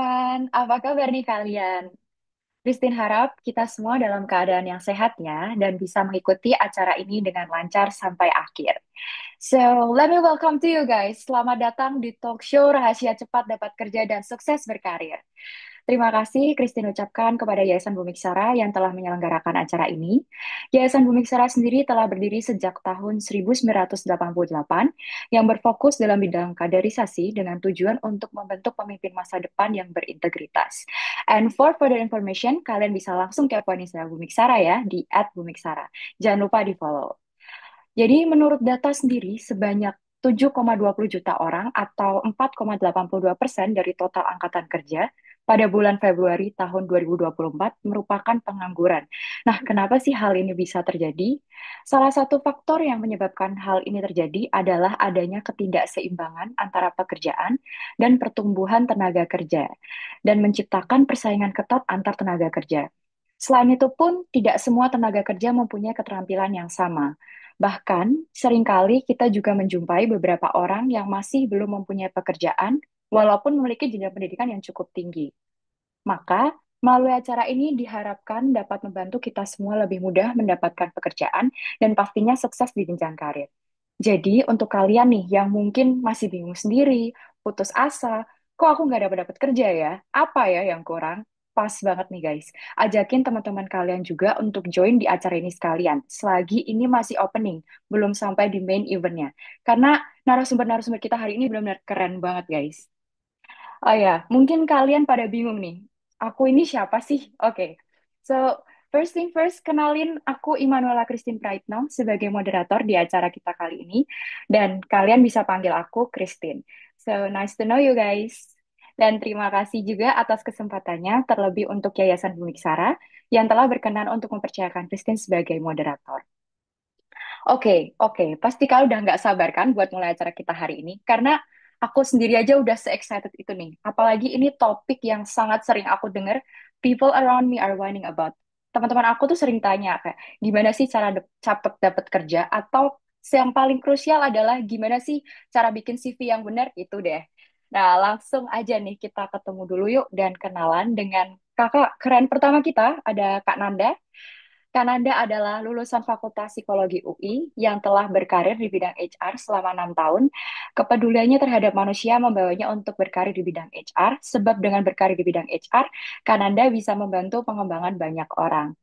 everyone, apa kabar nih kalian? Christine harap kita semua dalam keadaan yang sehat ya dan bisa mengikuti acara ini dengan lancar sampai akhir. So, let me welcome to you guys. Selamat datang di talk show Rahasia Cepat Dapat Kerja dan Sukses Berkarir. Terima kasih Christine ucapkan kepada Yayasan Bumiksara yang telah menyelenggarakan acara ini. Yayasan Bumiksara sendiri telah berdiri sejak tahun 1988 yang berfokus dalam bidang kaderisasi dengan tujuan untuk membentuk pemimpin masa depan yang berintegritas. And for further information, kalian bisa langsung kepoin Instagram Bumiksara ya di @bumiksara. Jangan lupa di-follow. Jadi menurut data sendiri, sebanyak 7,20 juta orang atau 4,82% dari total angkatan kerja pada bulan Februari tahun 2024 merupakan pengangguran. Nah, kenapa sih hal ini bisa terjadi? Salah satu faktor yang menyebabkan hal ini terjadi adalah adanya ketidakseimbangan antara pekerjaan dan pertumbuhan tenaga kerja dan menciptakan persaingan ketat antar tenaga kerja. Selain itu pun, tidak semua tenaga kerja mempunyai keterampilan yang sama. Bahkan, seringkali kita juga menjumpai beberapa orang yang masih belum mempunyai pekerjaan, walaupun memiliki jenjang pendidikan yang cukup tinggi. Maka, melalui acara ini diharapkan dapat membantu kita semua lebih mudah mendapatkan pekerjaan dan pastinya sukses di jenjang karir. Jadi, untuk kalian nih yang mungkin masih bingung sendiri, putus asa, kok aku nggak dapat kerja ya? Apa ya yang kurang? Pas banget nih guys. Ajakin teman-teman kalian juga untuk join di acara ini sekalian. Selagi ini masih opening, belum sampai di main eventnya. Karena narasumber-narasumber kita hari ini benar-benar keren banget guys. Oh ya, mungkin kalian pada bingung nih. Aku ini siapa sih? Oke. So, first thing first, kenalin aku Immanuela Christine Praitno sebagai moderator di acara kita kali ini. Dan kalian bisa panggil aku Christine. So, nice to know you guys. Dan terima kasih juga atas kesempatannya, terlebih untuk Yayasan Bumiksara yang telah berkenan untuk mempercayakan Christine sebagai moderator. Oke. Pasti kalian udah nggak sabar kan buat mulai acara kita hari ini? Karena aku sendiri aja udah se-excited itu nih. Apalagi ini topik yang sangat sering aku dengar, people around me are whining about. Teman-teman aku tuh sering tanya kayak, gimana sih cara cepet dapat kerja? Atau yang paling krusial adalah gimana sih cara bikin CV yang benar? Itu deh. Nah, langsung aja nih kita ketemu dulu yuk dan kenalan dengan kakak keren pertama kita, ada Kak Nanda. Kananda adalah lulusan Fakultas Psikologi UI yang telah berkarir di bidang HR selama 6 tahun. Kepeduliannya terhadap manusia membawanya untuk berkarir di bidang HR, sebab dengan berkarir di bidang HR, Kananda bisa membantu pengembangan banyak orang.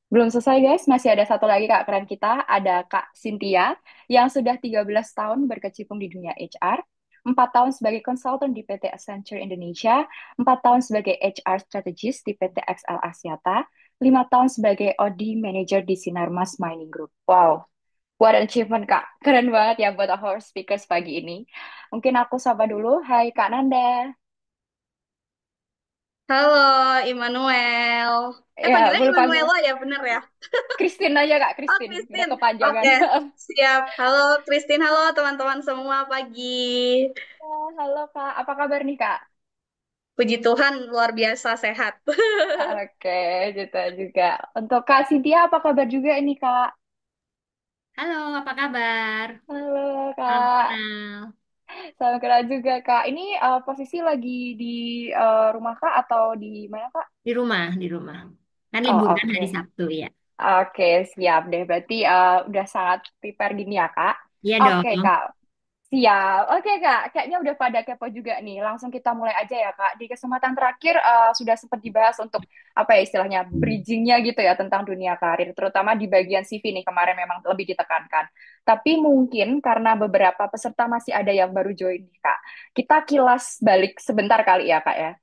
Belum selesai guys, masih ada satu lagi kak keren kita, ada Kak Cynthia yang sudah 13 tahun berkecimpung di dunia HR, 4 tahun sebagai konsultan di PT Accenture Indonesia, 4 tahun sebagai HR strategist di PT XL Axiata, 5 tahun sebagai OD Manager di Sinarmas Mining Group. Wow, what an achievement kak, keren banget ya buat our speakers pagi ini. Mungkin aku sapa dulu, hai Kak Nanda. Halo, Immanuel. Ya, Panggilnya boleh panggil Immanuela ya, bener ya? Christine aja kak, Oh, Christine, udah Christine. kepanjangan. Oke, siap. Halo, Christine. Halo, teman-teman semua. Pagi. Halo Kak, apa kabar nih Kak? Puji Tuhan, luar biasa sehat. Oke, gitu juga. Untuk Kak Cynthia, apa kabar juga ini Kak? Halo, apa kabar? Halo Salam Kak, kenal. salam kenal juga Kak. Ini posisi lagi di rumah Kak atau di mana Kak? Di rumah, di rumah. Kan Oh liburan oke, hari Sabtu ya. oke siap deh. Berarti udah sangat prepare gini ya Kak. Iya Oke dong. Kak, siap. Oke, Kak. Kayaknya udah pada kepo juga nih. Langsung kita mulai aja ya, Kak. Di kesempatan terakhir sudah sempat dibahas untuk apa ya istilahnya bridgingnya gitu ya tentang dunia karir, terutama di bagian CV nih kemarin memang lebih ditekankan. Tapi mungkin karena beberapa peserta masih ada yang baru join nih, Kak. Kita kilas balik sebentar kali ya, Kak ya.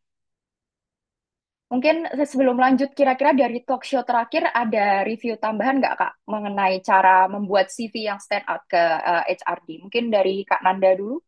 Mungkin sebelum lanjut, kira-kira dari talk show terakhir ada review tambahan nggak, Kak, mengenai cara membuat CV yang stand out ke HRD? Mungkin dari Kak Nanda dulu.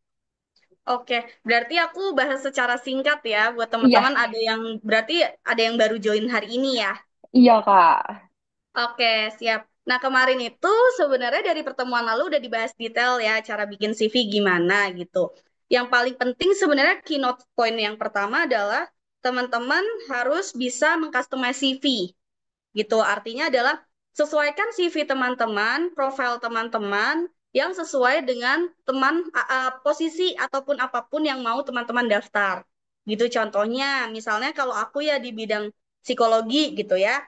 Oke, berarti aku bahas secara singkat ya, buat Iya, teman-teman berarti ada yang baru join hari ini ya. iya, Kak. Oke, siap. Nah, kemarin itu sebenarnya dari pertemuan lalu udah dibahas detail ya, cara bikin CV gimana gitu. Yang paling penting sebenarnya keynote point yang pertama adalah teman-teman harus bisa mengcustomize CV gitu. Artinya adalah sesuaikan CV teman-teman, profil teman-teman yang sesuai dengan posisi ataupun apapun yang mau teman-teman daftar gitu. Contohnya, misalnya kalau aku ya di bidang psikologi gitu ya.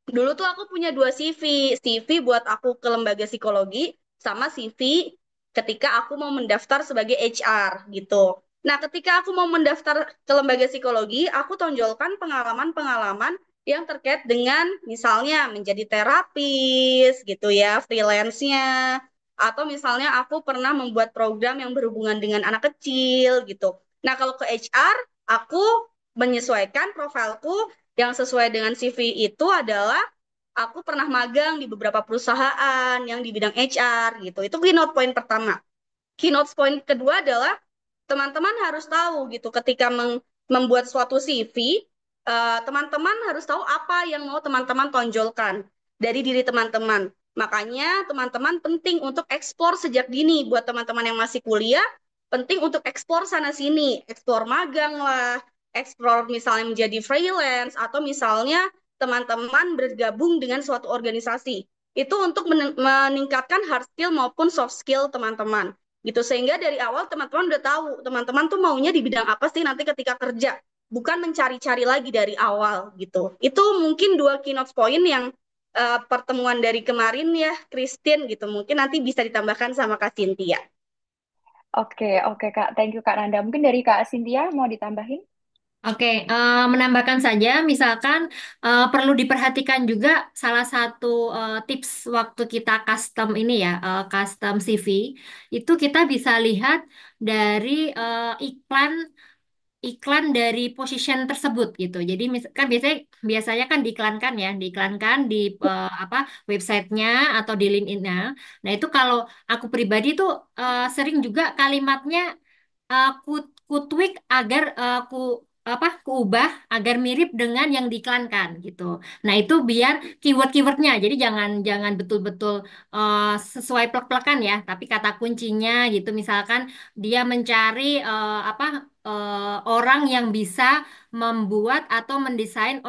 Dulu tuh aku punya dua CV, CV buat aku ke lembaga psikologi, sama CV ketika aku mau mendaftar sebagai HR gitu. Nah, ketika aku mau mendaftar ke lembaga psikologi, aku tonjolkan pengalaman-pengalaman yang terkait dengan misalnya menjadi terapis gitu ya, freelance-nya, atau misalnya aku pernah membuat program yang berhubungan dengan anak kecil gitu. Nah, kalau ke HR, aku menyesuaikan profilku yang sesuai dengan CV itu adalah aku pernah magang di beberapa perusahaan yang di bidang HR gitu. Itu keynote point pertama. Keynote point kedua adalah teman-teman harus tahu gitu ketika membuat suatu CV, teman-teman harus tahu apa yang mau teman-teman tonjolkan dari diri teman-teman. Makanya teman-teman penting untuk eksplor sejak dini buat teman-teman yang masih kuliah, penting untuk eksplor sana sini, eksplor magang lah, eksplor misalnya menjadi freelance atau misalnya teman-teman bergabung dengan suatu organisasi. Itu untuk meningkatkan hard skill maupun soft skill teman-teman gitu sehingga dari awal teman-teman udah tahu teman-teman tuh maunya di bidang apa sih nanti ketika kerja bukan mencari-cari lagi dari awal gitu itu mungkin dua keynote point yang pertemuan dari kemarin ya Christine gitu mungkin nanti bisa ditambahkan sama Kak Cynthia. Oke, oke Kak. Thank you Kak Nanda. Mungkin dari Kak Cynthia mau ditambahin? Oke, menambahkan saja, misalkan perlu diperhatikan juga salah satu tips waktu kita custom ini ya, custom CV, itu kita bisa lihat dari iklan iklan dari position tersebut gitu. Jadi kan biasanya biasanya kan diiklankan ya, diiklankan di apa websitenya atau di LinkedIn-nya. Nah itu kalau aku pribadi tuh sering juga kalimatnya ku tweak agar ku ubah agar mirip dengan yang diiklankan gitu. Nah itu biar keyword-keywordnya, jadi jangan jangan betul-betul sesuai plek-plekan ya, tapi kata kuncinya gitu. Misalkan dia mencari orang yang bisa membuat atau mendesain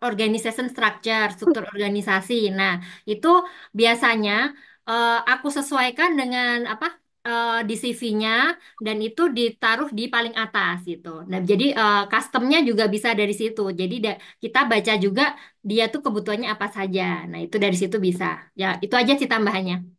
organization structure, struktur organisasi. Nah itu biasanya aku sesuaikan dengan di CV-nya dan itu ditaruh di paling atas gitu. Nah, jadi customnya juga bisa dari situ. Jadi kita baca juga dia tuh kebutuhannya apa saja. Nah, itu dari situ bisa. Ya, itu aja sih tambahannya.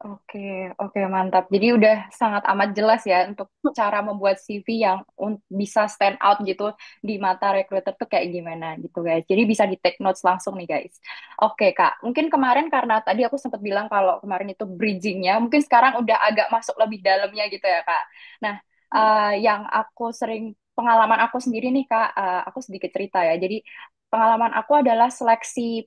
Oke, oke mantap. Jadi udah sangat amat jelas ya untuk cara membuat CV yang bisa stand out gitu di mata recruiter tuh kayak gimana gitu guys. Jadi bisa di take notes langsung nih guys. Oke Kak, mungkin kemarin karena tadi aku sempat bilang kalau kemarin itu bridgingnya, mungkin sekarang udah agak masuk lebih dalamnya gitu ya Kak. Nah, yang aku sering pengalaman aku sendiri nih Kak, aku sedikit cerita ya. Jadi pengalaman aku adalah seleksi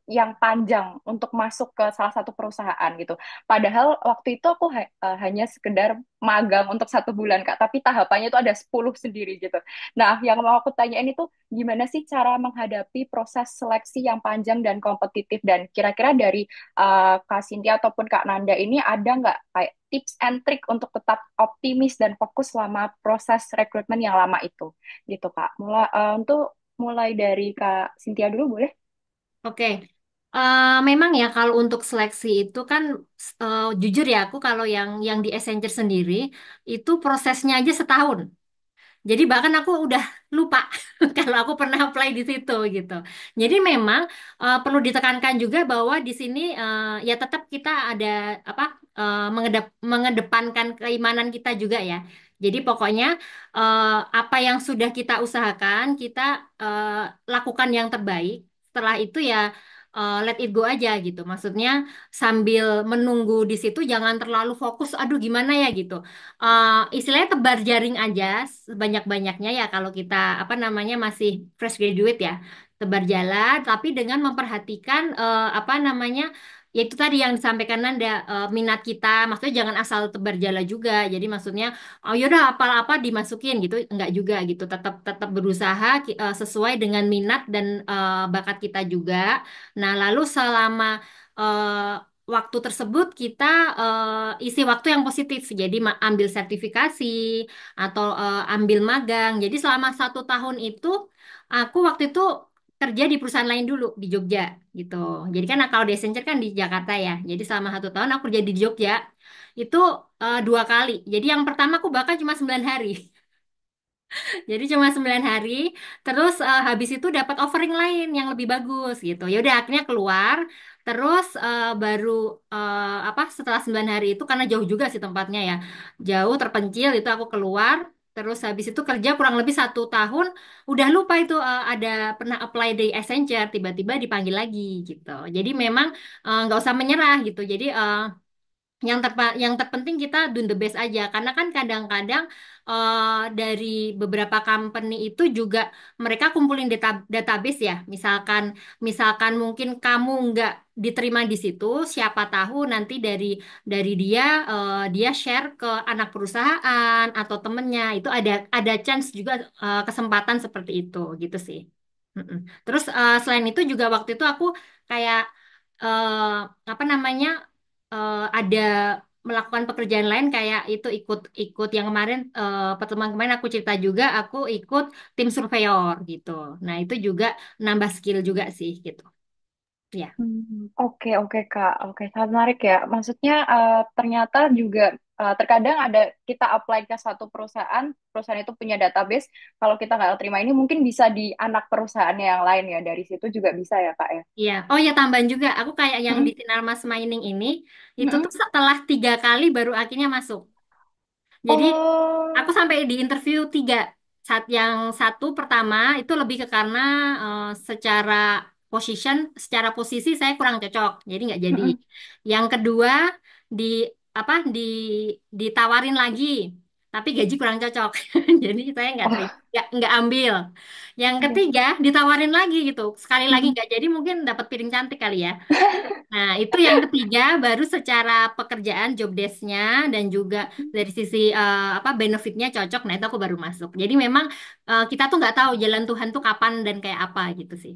yang panjang untuk masuk ke salah satu perusahaan gitu. Padahal waktu itu aku hanya sekedar magang untuk 1 bulan Kak, tapi tahapannya itu ada 10 sendiri gitu. Nah, yang mau aku tanyain itu gimana sih cara menghadapi proses seleksi yang panjang dan kompetitif dan kira-kira dari Kak Cynthia ataupun Kak Nanda ini ada nggak kayak tips and trick untuk tetap optimis dan fokus selama proses rekrutmen yang lama itu gitu Kak. Untuk mulai dari Kak Cynthia dulu boleh? Oke. Memang ya kalau untuk seleksi itu kan jujur ya aku kalau yang di Accenture sendiri itu prosesnya aja setahun. Jadi bahkan aku udah lupa kalau aku pernah apply di situ gitu. Jadi memang perlu ditekankan juga bahwa di sini ya tetap kita ada apa mengedepankan keimanan kita juga ya. Jadi pokoknya apa yang sudah kita usahakan kita lakukan yang terbaik. Setelah itu ya let it go aja gitu. Maksudnya sambil menunggu di situ jangan terlalu fokus. Aduh gimana ya gitu istilahnya tebar jaring aja sebanyak-banyaknya ya kalau kita apa namanya masih fresh graduate ya tebar jalan tapi dengan memperhatikan apa namanya ya itu tadi yang disampaikan Nanda minat kita maksudnya jangan asal tebar jala juga jadi maksudnya oh yaudah apa-apa dimasukin gitu enggak juga gitu tetap tetap berusaha sesuai dengan minat dan bakat kita juga nah lalu selama waktu tersebut kita isi waktu yang positif. Jadi ambil sertifikasi atau ambil magang. Jadi selama 1 tahun itu aku waktu itu kerja di perusahaan lain dulu di Jogja gitu. Jadi kan kalau di Accenture kan di Jakarta ya. Jadi selama 1 tahun aku kerja di Jogja itu 2 kali. Jadi yang pertama aku bahkan cuma 9 hari. Jadi cuma 9 hari, terus habis itu dapat offering lain yang lebih bagus gitu. Ya udah akhirnya keluar, terus baru apa setelah 9 hari itu karena jauh juga sih tempatnya ya, jauh terpencil itu aku keluar. Terus habis itu kerja kurang lebih 1 tahun, udah lupa itu ada pernah apply di Accenture, tiba-tiba dipanggil lagi gitu. Jadi memang nggak usah menyerah gitu. Jadi yang terpenting kita do the best aja karena kan kadang-kadang dari beberapa company itu juga mereka kumpulin database ya misalkan mungkin kamu nggak diterima di situ siapa tahu nanti dari dia share ke anak perusahaan atau temennya itu ada chance juga kesempatan seperti itu gitu sih. Mm-mm. Terus selain itu juga waktu itu aku kayak eh, apa namanya ada melakukan pekerjaan lain kayak itu ikut yang kemarin pertemuan kemarin aku cerita juga aku ikut tim surveyor gitu. Nah, itu juga nambah skill juga sih gitu. Ya. Oke, oke Kak, oke sangat menarik ya. Maksudnya ternyata juga terkadang ada kita apply ke satu perusahaan, perusahaan itu punya database. Kalau kita nggak terima ini mungkin bisa di anak perusahaan yang lain ya. Dari situ juga bisa ya Kak ya. Iya. Oh ya tambahan juga aku kayak yang di Mm-mm. Sinarmas Mining ini itu Mm-mm. tuh setelah 3 kali baru akhirnya masuk. Jadi aku Oh, sampai di interview 3. Saat yang satu pertama itu lebih ke karena secara secara posisi saya kurang cocok, jadi nggak jadi. mm-mm. Yang kedua di apa ditawarin lagi, tapi gaji kurang cocok, jadi saya nggak terima, Oh, nggak ambil. Yang oke. ketiga ditawarin lagi gitu, sekali lagi Mm-mm. nggak jadi, mungkin dapat piring cantik kali ya. Nah, itu yang ketiga baru secara pekerjaan job desk-nya dan juga dari sisi apa benefitnya cocok. Nah, itu aku baru masuk. Jadi memang kita tuh nggak tahu jalan Tuhan tuh kapan dan kayak apa gitu sih.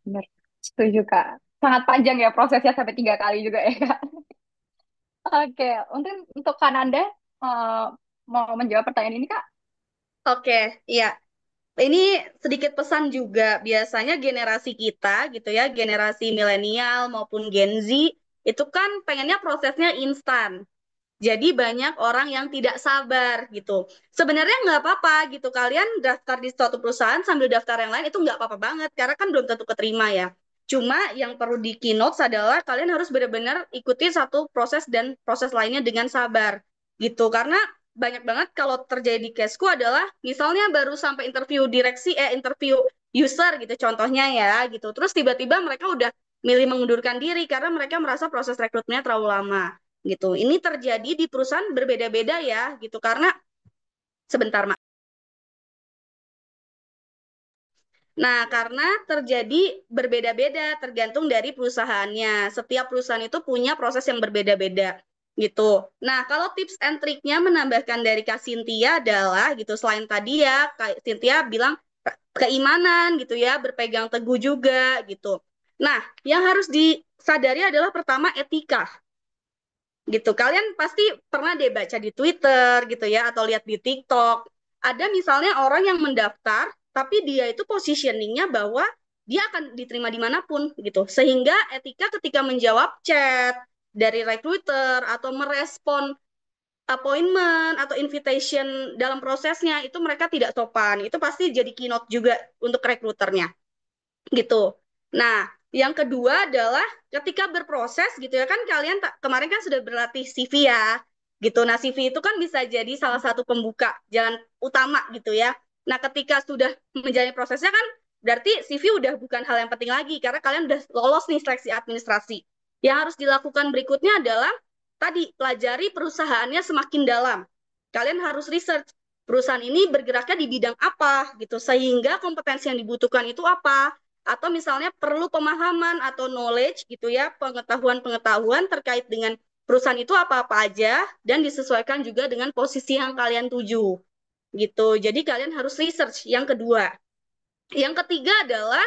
Benar, setuju Kak. Sangat panjang ya prosesnya sampai 3 kali juga ya Kak. Oke, untuk Kananda eh, mau menjawab pertanyaan ini Kak? Oke, iya. Ini sedikit pesan juga. Biasanya generasi kita gitu ya, generasi milenial maupun Gen Z, itu kan pengennya prosesnya instan. Jadi banyak orang yang tidak sabar gitu. Sebenarnya nggak apa-apa gitu. Kalian daftar di suatu perusahaan sambil daftar yang lain itu nggak apa-apa banget. Karena kan belum tentu keterima ya. Cuma yang perlu di keynote adalah kalian harus benar-benar ikuti satu proses dan proses lainnya dengan sabar gitu. Karena banyak banget kalau terjadi di caseku adalah misalnya baru sampai interview direksi, interview user gitu contohnya ya gitu. Terus tiba-tiba mereka udah milih mengundurkan diri karena mereka merasa proses rekrutmennya terlalu lama gitu. Ini terjadi di perusahaan berbeda-beda ya gitu karena sebentar Mak. Nah, karena terjadi berbeda-beda tergantung dari perusahaannya. Setiap perusahaan itu punya proses yang berbeda-beda gitu. Nah, kalau tips and triknya menambahkan dari Kak Cynthia adalah gitu selain tadi ya Kak Cynthia bilang keimanan gitu ya, berpegang teguh juga gitu. Nah, yang harus disadari adalah pertama etika gitu. Kalian pasti pernah deh baca di Twitter gitu ya atau lihat di TikTok. Ada misalnya orang yang mendaftar tapi dia itu positioningnya bahwa dia akan diterima dimanapun gitu. Sehingga etika ketika menjawab chat dari recruiter atau merespon appointment atau invitation dalam prosesnya itu mereka tidak sopan. Itu pasti jadi keynote juga untuk rekruternya gitu. Nah, yang kedua adalah ketika berproses gitu ya kan kalian kemarin kan sudah berlatih CV ya gitu. Nah, CV itu kan bisa jadi salah satu pembuka jalan utama gitu ya. Nah, ketika sudah menjalani prosesnya kan berarti CV udah bukan hal yang penting lagi karena kalian udah lolos nih seleksi administrasi. Yang harus dilakukan berikutnya adalah tadi pelajari perusahaannya semakin dalam. Kalian harus research perusahaan ini bergeraknya di bidang apa gitu sehingga kompetensi yang dibutuhkan itu apa atau misalnya perlu pemahaman atau knowledge gitu ya, pengetahuan-pengetahuan terkait dengan perusahaan itu apa-apa aja dan disesuaikan juga dengan posisi yang kalian tuju gitu. Jadi kalian harus research yang kedua. Yang ketiga adalah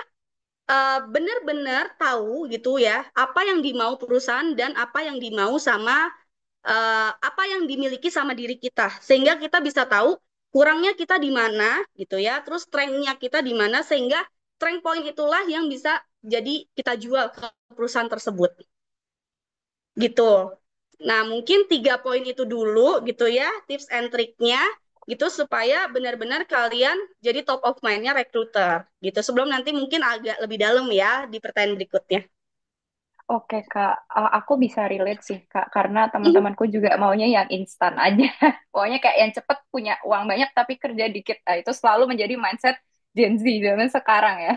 benar-benar tahu gitu ya, apa yang dimau perusahaan dan apa yang dimau sama apa yang dimiliki sama diri kita sehingga kita bisa tahu kurangnya kita di mana gitu ya terus strength-nya kita di mana sehingga strength point itulah yang bisa jadi kita jual ke perusahaan tersebut gitu. Nah mungkin 3 poin itu dulu gitu ya tips and triknya. gitu supaya benar-benar kalian jadi top of mind-nya recruiter gitu. Sebelum nanti mungkin agak lebih dalam ya di pertanyaan berikutnya. Oke Kak, aku bisa relate sih Kak, karena teman-temanku juga maunya yang instan aja. Pokoknya kayak yang cepet punya uang banyak tapi kerja dikit. Nah, itu selalu menjadi mindset Gen Z zaman sekarang ya.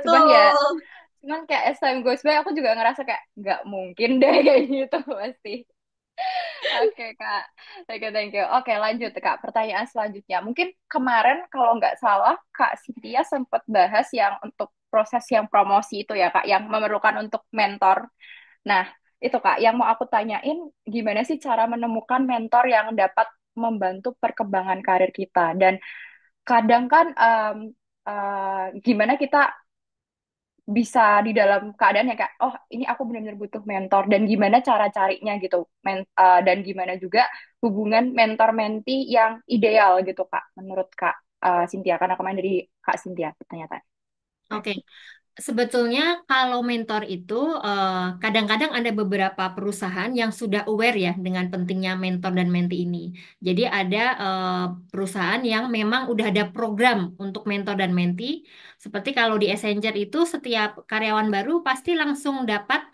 Cuman ya, Betul. cuman kayak as time goes by, aku juga ngerasa kayak nggak mungkin deh kayak gitu pasti. Oke Kak, oke thank you. Oke lanjut Kak, pertanyaan selanjutnya. Mungkin kemarin kalau nggak salah Kak Cynthia sempat bahas yang untuk proses yang promosi itu ya Kak, yang memerlukan untuk mentor. Nah, itu Kak, yang mau aku tanyain, gimana sih cara menemukan mentor yang dapat membantu perkembangan karir kita? Dan kadang kan, gimana kita bisa di dalam keadaan yang kayak, oh ini aku benar-benar butuh mentor, dan gimana cara carinya gitu, dan gimana juga hubungan mentor-menti yang ideal gitu Kak, menurut Kak Cynthia, karena kemarin dari Kak Cynthia pertanyaan. Oke. Sebetulnya kalau mentor itu kadang-kadang ada beberapa perusahaan yang sudah aware ya dengan pentingnya mentor dan menti ini. Jadi ada perusahaan yang memang udah ada program untuk mentor dan menti. Seperti kalau di Accenture itu setiap karyawan baru pasti langsung dapat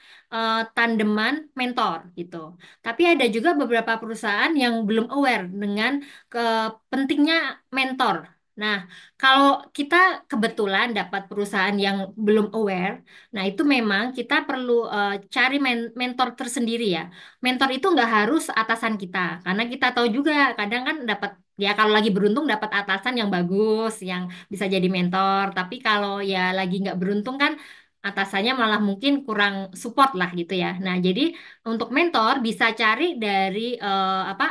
tandeman mentor gitu. Tapi ada juga beberapa perusahaan yang belum aware dengan ke pentingnya mentor. Nah, kalau kita kebetulan dapat perusahaan yang belum aware, nah itu memang kita perlu cari mentor tersendiri ya. Mentor itu nggak harus atasan kita, karena kita tahu juga kadang kan dapat ya kalau lagi beruntung dapat atasan yang bagus, yang bisa jadi mentor. Tapi kalau ya lagi nggak beruntung kan atasannya malah mungkin kurang support lah gitu ya. Nah jadi untuk mentor bisa cari dari apa?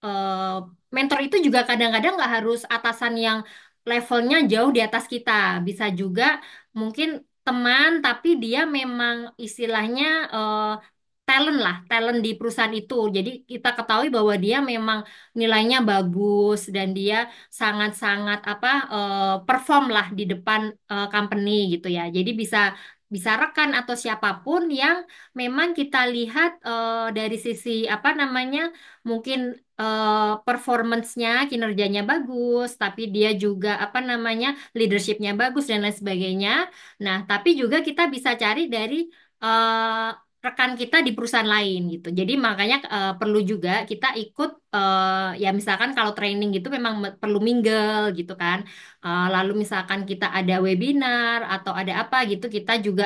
eh, Mentor itu juga kadang-kadang nggak harus atasan yang levelnya jauh di atas kita. Bisa juga mungkin teman, tapi dia memang istilahnya talent lah, talent di perusahaan itu. Jadi kita ketahui bahwa dia memang nilainya bagus dan dia sangat-sangat apa perform lah di depan company gitu ya. Jadi bisa bisa rekan atau siapapun yang memang kita lihat dari sisi apa namanya mungkin performance-nya, kinerjanya bagus, tapi dia juga apa namanya leadership-nya bagus dan lain sebagainya. Nah, tapi juga kita bisa cari dari rekan kita di perusahaan lain gitu. Jadi makanya perlu juga kita ikut ya misalkan kalau training gitu memang perlu mingle gitu kan. Lalu misalkan kita ada webinar atau ada apa gitu kita juga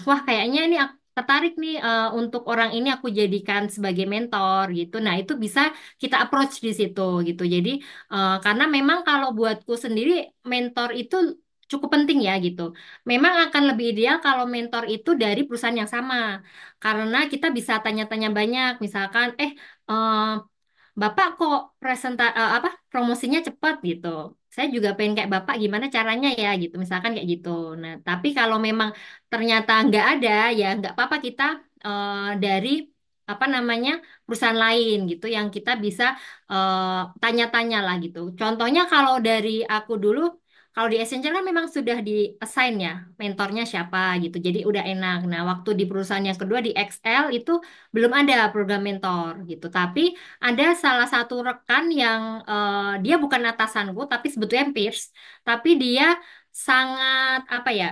wah kayaknya ini aku tertarik nih untuk orang ini aku jadikan sebagai mentor gitu. Nah, itu bisa kita approach di situ gitu. Jadi karena memang kalau buatku sendiri mentor itu cukup penting ya gitu. Memang akan lebih ideal kalau mentor itu dari perusahaan yang sama. Karena kita bisa tanya-tanya banyak, misalkan eh, Bapak kok apa promosinya cepat gitu. Saya juga pengen kayak Bapak gimana caranya ya gitu. Misalkan kayak gitu. Nah, tapi kalau memang ternyata nggak ada ya nggak apa-apa kita dari apa namanya perusahaan lain gitu yang kita bisa tanya-tanya lah gitu. Contohnya kalau dari aku dulu kalau di Accenture kan memang sudah di assign ya mentornya siapa gitu. Jadi udah enak. Nah, waktu di perusahaan yang kedua di XL itu belum ada program mentor gitu. Tapi ada salah satu rekan yang dia bukan atasanku tapi sebetulnya peers, tapi dia sangat apa ya,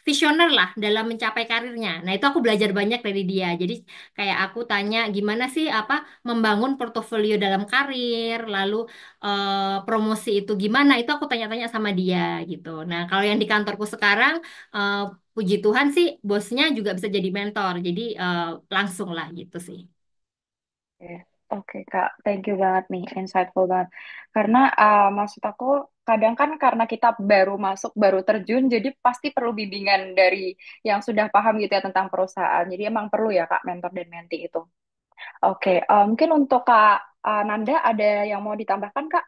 visioner lah dalam mencapai karirnya. Nah, itu aku belajar banyak dari dia. Jadi kayak aku tanya gimana sih apa membangun portofolio dalam karir, lalu promosi itu gimana? Itu aku tanya-tanya sama dia gitu. Nah, kalau yang di kantorku sekarang eh, puji Tuhan sih bosnya juga bisa jadi mentor. Jadi langsung lah gitu sih. Oke, oke, Kak, thank you banget nih, insightful banget. Karena maksud aku kadang kan karena kita baru masuk, baru terjun, jadi pasti perlu bimbingan dari yang sudah paham gitu ya tentang perusahaan. Jadi emang perlu ya Kak mentor dan menti itu. Oke, mungkin untuk Kak Nanda ada yang mau ditambahkan Kak?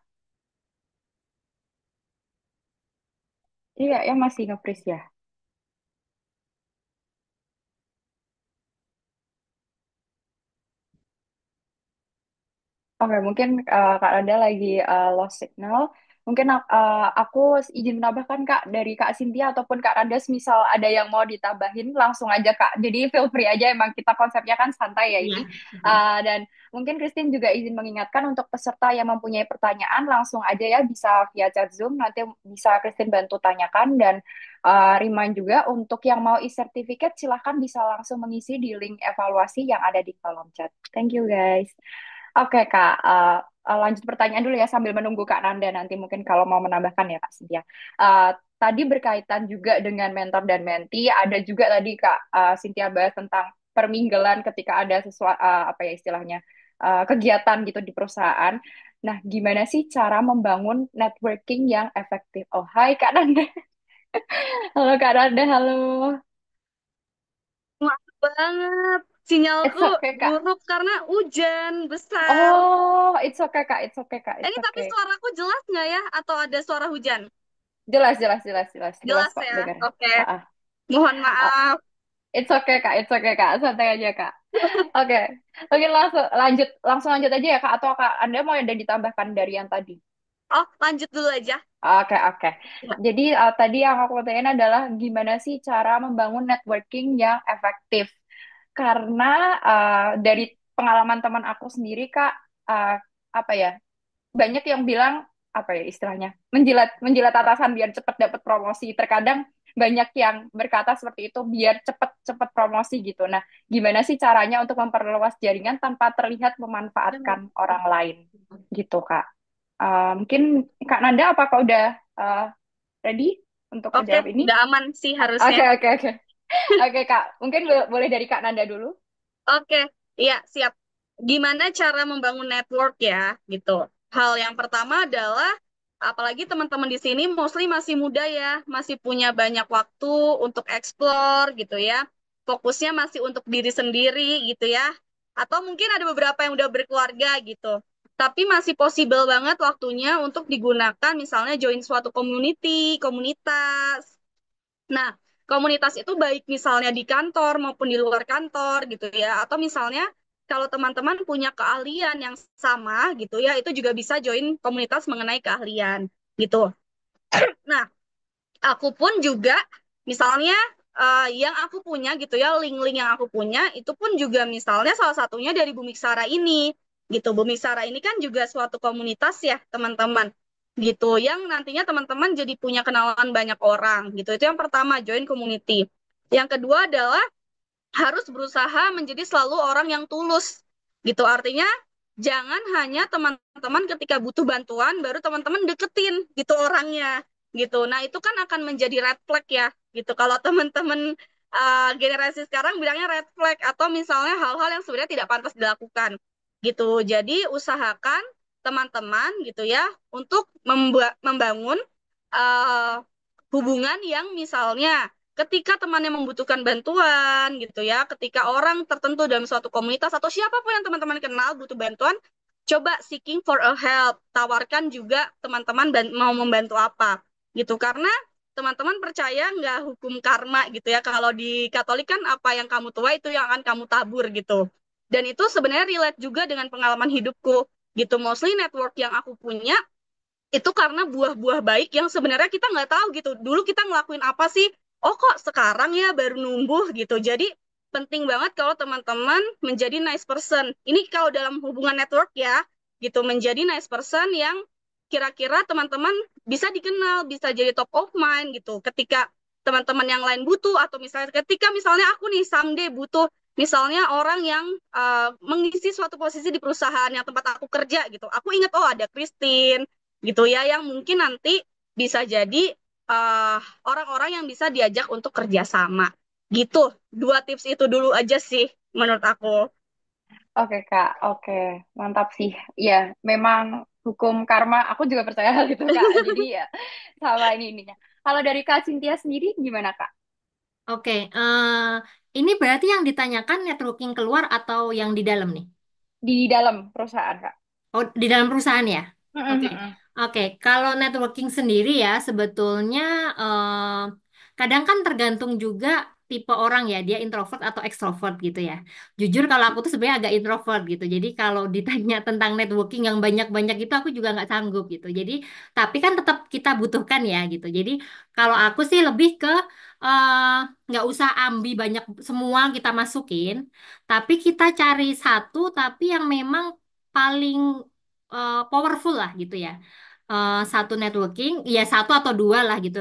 Iya, ya masih nge-freeze ya. Oke, mungkin Kak Nanda lagi lost signal. Mungkin aku izin menambahkan Kak dari Kak Cynthia ataupun Kak Randes misal ada yang mau ditambahin langsung aja Kak. Jadi feel free aja emang kita konsepnya kan santai ya Iya. ini. Dan mungkin Christine juga izin mengingatkan untuk peserta yang mempunyai pertanyaan langsung aja ya bisa via chat Zoom nanti bisa Christine bantu tanyakan dan remind juga untuk yang mau e-certificate silahkan bisa langsung mengisi di link evaluasi yang ada di kolom chat. Thank you guys. Oke Kak, lanjut pertanyaan dulu ya sambil menunggu Kak Nanda nanti mungkin kalau mau menambahkan ya Kak Cynthia. Tadi berkaitan juga dengan mentor dan menti, ada juga tadi Kak Cynthia bahas tentang perminggelan ketika ada sesuatu apa ya istilahnya kegiatan gitu di perusahaan. Nah, gimana sih cara membangun networking yang efektif? Oh, hai Kak Nanda. Halo Kak Nanda, halo. Maaf banget, sinyalku It's okay Kak. buruk karena hujan besar. Oh, it's okay Kak, it's okay Kak, it's Ini tapi okay. suaraku jelas nggak ya? Atau ada suara hujan? Jelas, jelas, jelas, jelas, jelas Jelas kok ya? dengar. Oke. Ah, ah. Mohon Ah, maaf. it's okay Kak, it's okay Kak, santai aja Kak. Oke, mungkin langsung lanjut aja ya Kak, atau Kak Anda mau ada ditambahkan dari yang tadi? Oh, lanjut dulu aja. Oke, oke. Ya. Jadi tadi yang aku tanyain adalah gimana sih cara membangun networking yang efektif? Karena dari pengalaman teman aku sendiri Kak, uh, apa ya? Banyak yang bilang apa ya istilahnya menjilat menjilat atasan biar cepat dapat promosi. Terkadang banyak yang berkata seperti itu biar cepat-cepat promosi gitu. Nah, gimana sih caranya untuk memperluas jaringan tanpa terlihat memanfaatkan orang lain gitu, Kak? Mungkin Kak Nanda apakah udah uh, ready untuk Oke, menjawab ini? udah aman sih harusnya. Oke, oke, oke. Oke, Kak. Mungkin boleh dari Kak Nanda dulu. Oke, iya siap. Gimana cara membangun network ya, gitu. Hal yang pertama adalah, apalagi teman-teman di sini mostly masih muda ya, masih punya banyak waktu untuk explore gitu ya. Fokusnya masih untuk diri sendiri gitu ya. Atau mungkin ada beberapa yang udah berkeluarga gitu. Tapi masih possible banget waktunya untuk digunakan misalnya join suatu community, komunitas. Nah, komunitas itu baik misalnya di kantor maupun di luar kantor gitu ya. Atau misalnya kalau teman-teman punya keahlian yang sama gitu ya, itu juga bisa join komunitas mengenai keahlian gitu. Nah, aku pun juga misalnya yang aku punya gitu ya, link-link yang aku punya itu pun juga misalnya salah satunya dari Bumiksara ini gitu. Bumiksara ini kan juga suatu komunitas ya, teman-teman. Gitu, yang nantinya teman-teman jadi punya kenalan banyak orang gitu. Itu yang pertama, join community. Yang kedua adalah harus berusaha menjadi selalu orang yang tulus. Gitu artinya jangan hanya teman-teman ketika butuh bantuan baru teman-teman deketin gitu orangnya gitu. Nah, itu kan akan menjadi red flag ya gitu. Kalau teman-teman generasi sekarang bilangnya red flag atau misalnya hal-hal yang sebenarnya tidak pantas dilakukan gitu. Jadi usahakan teman-teman gitu ya untuk membangun uh, hubungan yang misalnya ketika temannya membutuhkan bantuan gitu ya, ketika orang tertentu dalam suatu komunitas atau siapapun yang teman-teman kenal butuh bantuan, coba seeking for a help, tawarkan juga teman-teman mau membantu apa gitu karena teman-teman percaya nggak hukum karma gitu ya, kalau di Katolik kan apa yang kamu tuai itu yang akan kamu tabur gitu, dan itu sebenarnya relate juga dengan pengalaman hidupku gitu, mostly network yang aku punya itu karena buah-buah baik yang sebenarnya kita nggak tahu gitu. Dulu kita ngelakuin apa sih? Oh kok sekarang ya baru numbuh gitu. Jadi penting banget kalau teman-teman menjadi nice person. Ini kalau dalam hubungan network ya, gitu. Menjadi nice person yang kira-kira teman-teman bisa dikenal, bisa jadi top of mind gitu. Ketika teman-teman yang lain butuh atau misalnya ketika misalnya aku nih someday butuh misalnya orang yang mengisi suatu posisi di perusahaan yang tempat aku kerja gitu. Aku ingat oh ada Christine gitu ya yang mungkin nanti bisa jadi eh, orang-orang yang bisa diajak untuk kerjasama gitu. Dua tips itu dulu aja sih menurut aku. Oke Kak, oke, mantap sih. Ya, memang hukum karma. Aku juga percaya hal itu Kak. Jadi ya, sama ininya. Kalau dari Kak Cynthia sendiri gimana Kak? Oke, ini berarti yang ditanyakan networking keluar atau yang di dalam nih? Di dalam perusahaan Kak? Oh, di dalam perusahaan ya? Oke, Mm-mm. oke. Kalau networking sendiri ya, sebetulnya kadang kan tergantung juga tipe orang ya, dia introvert atau extrovert gitu ya. Jujur kalau aku tuh sebenarnya agak introvert gitu. Jadi kalau ditanya tentang networking yang banyak-banyak itu aku juga nggak sanggup gitu. Jadi tapi kan tetap kita butuhkan ya gitu. Jadi kalau aku sih lebih ke eh, nggak usah ambi banyak semua kita masukin, tapi kita cari satu tapi yang memang paling powerful lah gitu ya. Satu networking, ya satu atau dua lah gitu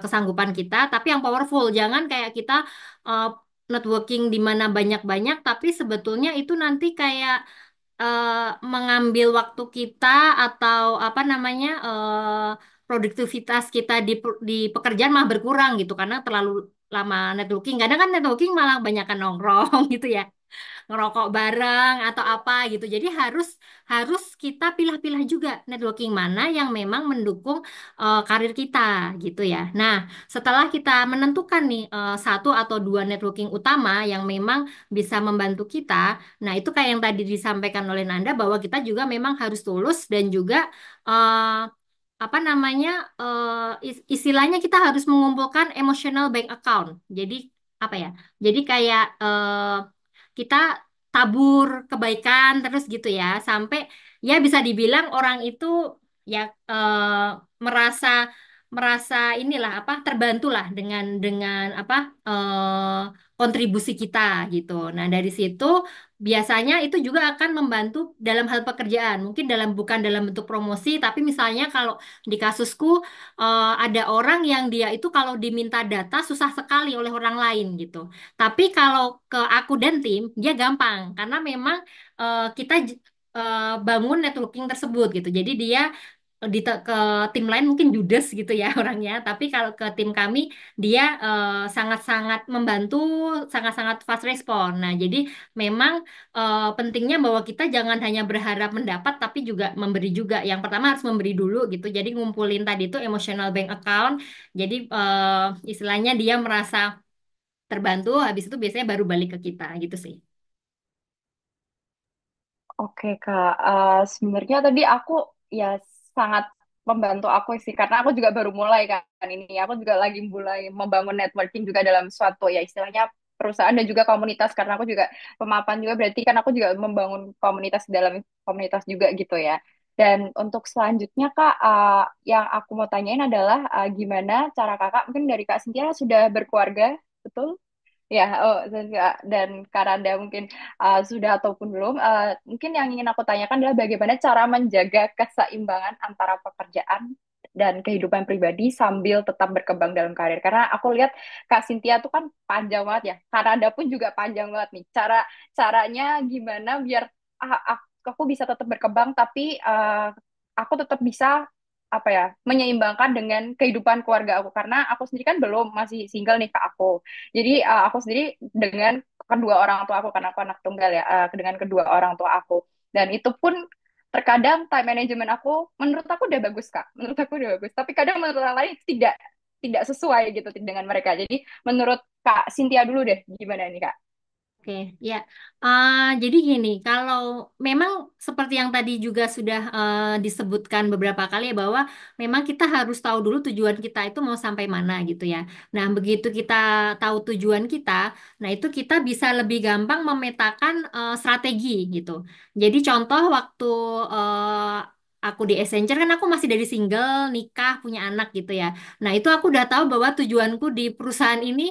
kesanggupan kita, tapi yang powerful. Jangan kayak kita eh, networking di mana banyak-banyak, tapi sebetulnya itu nanti kayak eh, mengambil waktu kita atau apa namanya produktivitas kita di pekerjaan malah berkurang gitu karena terlalu lama networking. Kadang kan networking malah banyakan nongkrong gitu ya, ngerokok bareng atau apa gitu. Jadi harus harus kita pilah-pilah juga networking mana yang memang mendukung karir kita gitu ya. Nah, setelah kita menentukan nih satu atau dua networking utama yang memang bisa membantu kita, nah itu kayak yang tadi disampaikan oleh Nanda bahwa kita juga memang harus tulus dan juga apa namanya istilahnya kita harus mengumpulkan emotional bank account. Jadi apa ya? Jadi kayak kita tabur kebaikan terus gitu ya sampai ya bisa dibilang orang itu ya merasa merasa inilah apa terbantu lah dengan apa kontribusi kita gitu. Nah, dari situ biasanya itu juga akan membantu dalam hal pekerjaan. Mungkin bukan dalam bentuk promosi, tapi misalnya kalau di kasusku ada orang yang dia itu kalau diminta data susah sekali oleh orang lain gitu. Tapi kalau ke aku dan tim, dia gampang karena memang kita bangun networking tersebut gitu. Jadi dia ke tim lain mungkin judes gitu ya orangnya, tapi kalau ke tim kami dia sangat-sangat membantu, sangat-sangat fast respon. Nah, jadi memang pentingnya bahwa kita jangan hanya berharap mendapat, tapi juga memberi juga. Yang pertama harus memberi dulu gitu. Jadi ngumpulin tadi itu emotional bank account. Jadi istilahnya dia merasa terbantu, habis itu biasanya baru balik ke kita gitu sih. Oke Kak, sebenarnya tadi aku ya sangat membantu aku sih karena aku juga baru mulai kan ini. Aku juga lagi mulai membangun networking juga dalam suatu ya istilahnya perusahaan dan juga komunitas karena aku juga pemapan juga berarti kan aku juga membangun komunitas di dalam komunitas juga gitu ya. Dan untuk selanjutnya Kak, yang aku mau tanyain adalah gimana cara Kakak mungkin dari Kak Cynthia sudah berkeluarga, betul? Ya, oh, dan Karanda mungkin sudah ataupun belum. Mungkin yang ingin aku tanyakan adalah bagaimana cara menjaga keseimbangan antara pekerjaan dan kehidupan pribadi sambil tetap berkembang dalam karir. Karena aku lihat Kak Cynthia tuh kan panjang banget ya. Karanda pun juga panjang banget nih. Caranya gimana biar aku bisa tetap berkembang, tapi aku tetap bisa apa ya menyeimbangkan dengan kehidupan keluarga aku karena aku sendiri kan belum masih single nih kak aku. Jadi aku sendiri dengan kedua orang tua aku karena aku anak tunggal ya dengan kedua orang tua aku dan itu pun terkadang time management aku menurut aku udah bagus kak, menurut aku udah bagus tapi kadang menurut orang lain tidak tidak sesuai gitu dengan mereka. Jadi menurut kak Cynthia dulu deh gimana nih kak? Oke, ya. Jadi gini, kalau memang seperti yang tadi juga sudah disebutkan beberapa kali ya bahwa memang kita harus tahu dulu tujuan kita itu mau sampai mana gitu ya. Nah, begitu kita tahu tujuan kita, nah itu kita bisa lebih gampang memetakan strategi gitu. Jadi contoh waktu aku di Accenture kan aku masih dari single, nikah, punya anak gitu ya. Nah, itu aku udah tahu bahwa tujuanku di perusahaan ini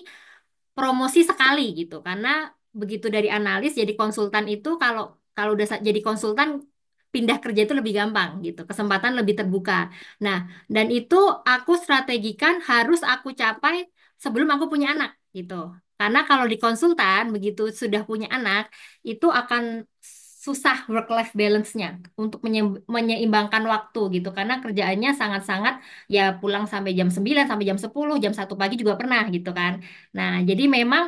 promosi sekali gitu karena begitu dari analis jadi konsultan itu kalau kalau udah jadi konsultan pindah kerja itu lebih gampang gitu, kesempatan lebih terbuka. Nah, dan itu aku strategikan harus aku capai sebelum aku punya anak gitu. Karena kalau di konsultan begitu sudah punya anak itu akan susah work life balance-nya untuk menyeimbangkan waktu gitu karena kerjaannya sangat-sangat ya pulang sampai jam 9 sampai jam 10 jam 1 pagi juga pernah gitu kan. Nah, jadi memang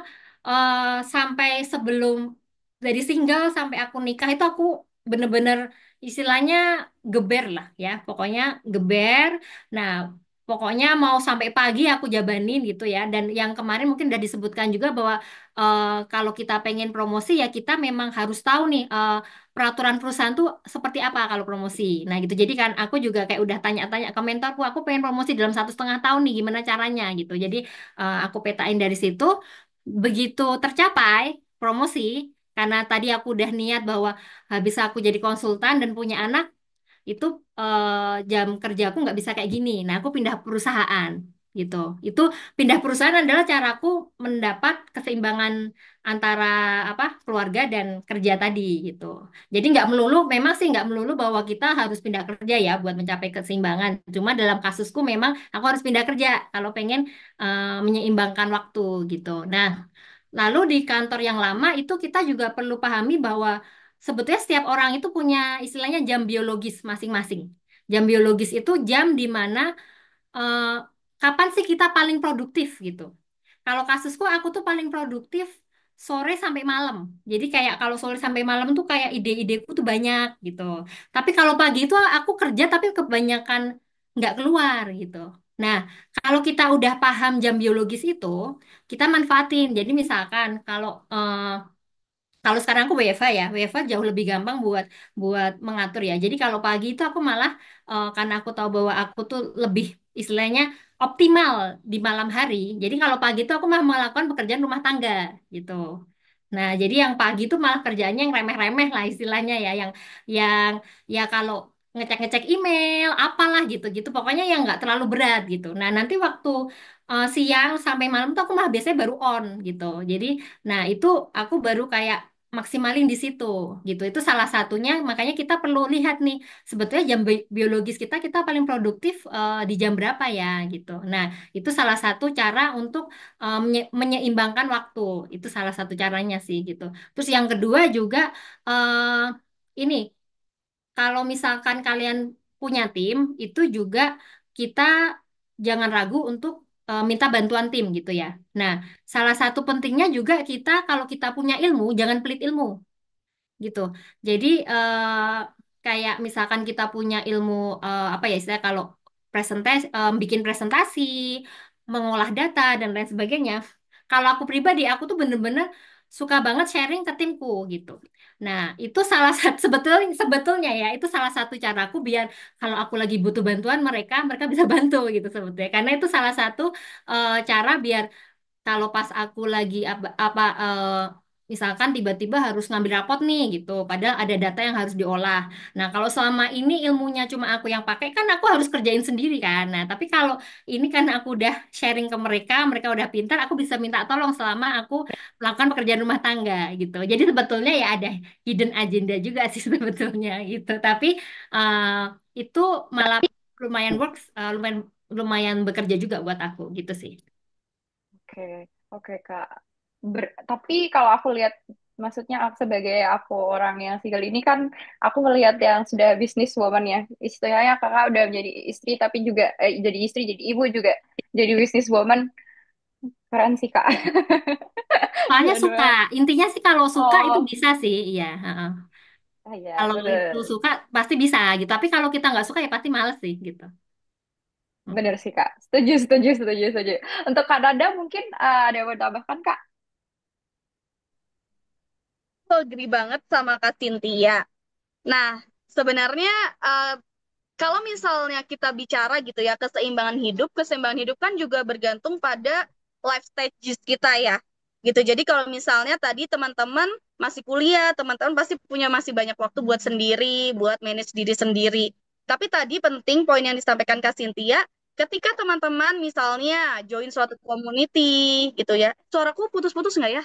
sampai sebelum dari single sampai aku nikah itu aku bener-bener istilahnya geber lah ya, pokoknya geber. Nah, pokoknya mau sampai pagi aku jabanin gitu ya. Dan yang kemarin mungkin udah disebutkan juga bahwa kalau kita pengen promosi ya kita memang harus tahu nih peraturan perusahaan tuh seperti apa kalau promosi. Nah gitu. Jadi kan aku juga kayak udah tanya-tanya ke mentorku, aku pengen promosi dalam 1,5 tahun nih, gimana caranya gitu. Jadi aku petain dari situ. begitu tercapai promosi, karena tadi aku udah niat bahwa habis aku jadi konsultan dan punya anak, itu jam kerjaku nggak bisa kayak gini. Nah, aku pindah perusahaan gitu. Itu pindah perusahaan adalah caraku mendapat keseimbangan antara apa keluarga dan kerja tadi gitu. Jadi nggak melulu, memang sih nggak melulu bahwa kita harus pindah kerja ya buat mencapai keseimbangan. Cuma dalam kasusku memang aku harus pindah kerja kalau pengen menyeimbangkan waktu gitu. Nah, lalu di kantor yang lama itu kita juga perlu pahami bahwa sebetulnya setiap orang itu punya istilahnya jam biologis masing-masing. Jam biologis itu jam di mana eh, kapan sih kita paling produktif gitu. Kalau kasusku aku tuh paling produktif sore sampai malam. Jadi kayak kalau sore sampai malam tuh kayak ide-ideku tuh banyak gitu. Tapi kalau pagi itu aku kerja tapi kebanyakan nggak keluar gitu. Nah, kalau kita udah paham jam biologis itu, kita manfaatin. Jadi misalkan kalau sekarang aku WFH ya, WFH jauh lebih gampang buat buat mengatur ya. Jadi kalau pagi itu aku malah karena aku tahu bahwa aku tuh lebih istilahnya optimal di malam hari. Jadi kalau pagi itu aku malah melakukan pekerjaan rumah tangga gitu. Nah, jadi yang pagi itu malah kerjaannya yang remeh-remeh lah istilahnya ya, yang ya kalau ngecek-ngecek email, apalah gitu-gitu. Pokoknya yang nggak terlalu berat gitu. Nah, nanti waktu siang sampai malam tuh aku malah biasanya baru on gitu. Jadi, nah itu aku baru kayak maksimalin di situ gitu. Itu salah satunya, makanya kita perlu lihat nih sebetulnya jam biologis kita paling produktif di jam berapa ya gitu. Nah, itu salah satu cara untuk menyeimbangkan waktu. Itu salah satu caranya sih gitu. Terus yang kedua juga ini kalau misalkan kalian punya tim, itu juga kita jangan ragu untuk minta bantuan tim gitu ya. Nah, salah satu pentingnya juga kita kalau kita punya ilmu, jangan pelit ilmu gitu. Jadi kayak misalkan kita punya ilmu apa ya istilah kalau presentasi, bikin presentasi, mengolah data dan lain sebagainya. Kalau aku pribadi, aku tuh bener-bener suka banget sharing ke timku gitu. Nah, itu salah satu sebetulnya sebetulnya ya itu salah satu caraku biar kalau aku lagi butuh bantuan mereka, mereka bisa bantu gitu sebetulnya. Karena itu salah satu cara biar kalau pas aku lagi misalkan tiba-tiba harus ngambil rapot nih gitu, padahal ada data yang harus diolah. Nah, kalau selama ini ilmunya cuma aku yang pakai, kan aku harus kerjain sendiri kan. Nah, tapi kalau ini kan aku udah sharing ke mereka, mereka udah pintar, aku bisa minta tolong selama aku melakukan pekerjaan rumah tangga gitu. Jadi sebetulnya ya ada hidden agenda juga sih sebetulnya gitu. Tapi eh, itu malah lumayan works, lumayan lumayan bekerja juga buat aku gitu sih. Oke, oke Kak. Tapi kalau aku lihat, maksudnya aku sebagai aku orang yang single ini kan, aku ngelihat yang sudah bisnis woman ya. Istilahnya kakak udah menjadi istri, tapi juga jadi istri, jadi ibu juga, jadi bisnis woman. Keren sih Kak. Soalnya suka. Dua-dua. Intinya sih kalau suka itu Oh, bisa sih, iya. Heeh. ah, ya Kalau itu bener. suka pasti bisa gitu. Tapi kalau kita nggak suka ya pasti males sih gitu. Bener sih Kak. Setuju, setuju, setuju, setuju. Untuk Kak Nanda mungkin ada yang mau tambahkan Kak? Aku agree banget sama Kak Cynthia. Nah, sebenarnya eh, kalau misalnya kita bicara gitu ya, keseimbangan hidup kan juga bergantung pada life stages kita ya. Gitu. Jadi kalau misalnya tadi teman-teman masih kuliah, teman-teman pasti punya masih banyak waktu buat sendiri, buat manage diri sendiri. Tapi tadi penting poin yang disampaikan Kak Cynthia, ketika teman-teman misalnya join suatu community gitu ya. Suaraku putus-putus nggak ya?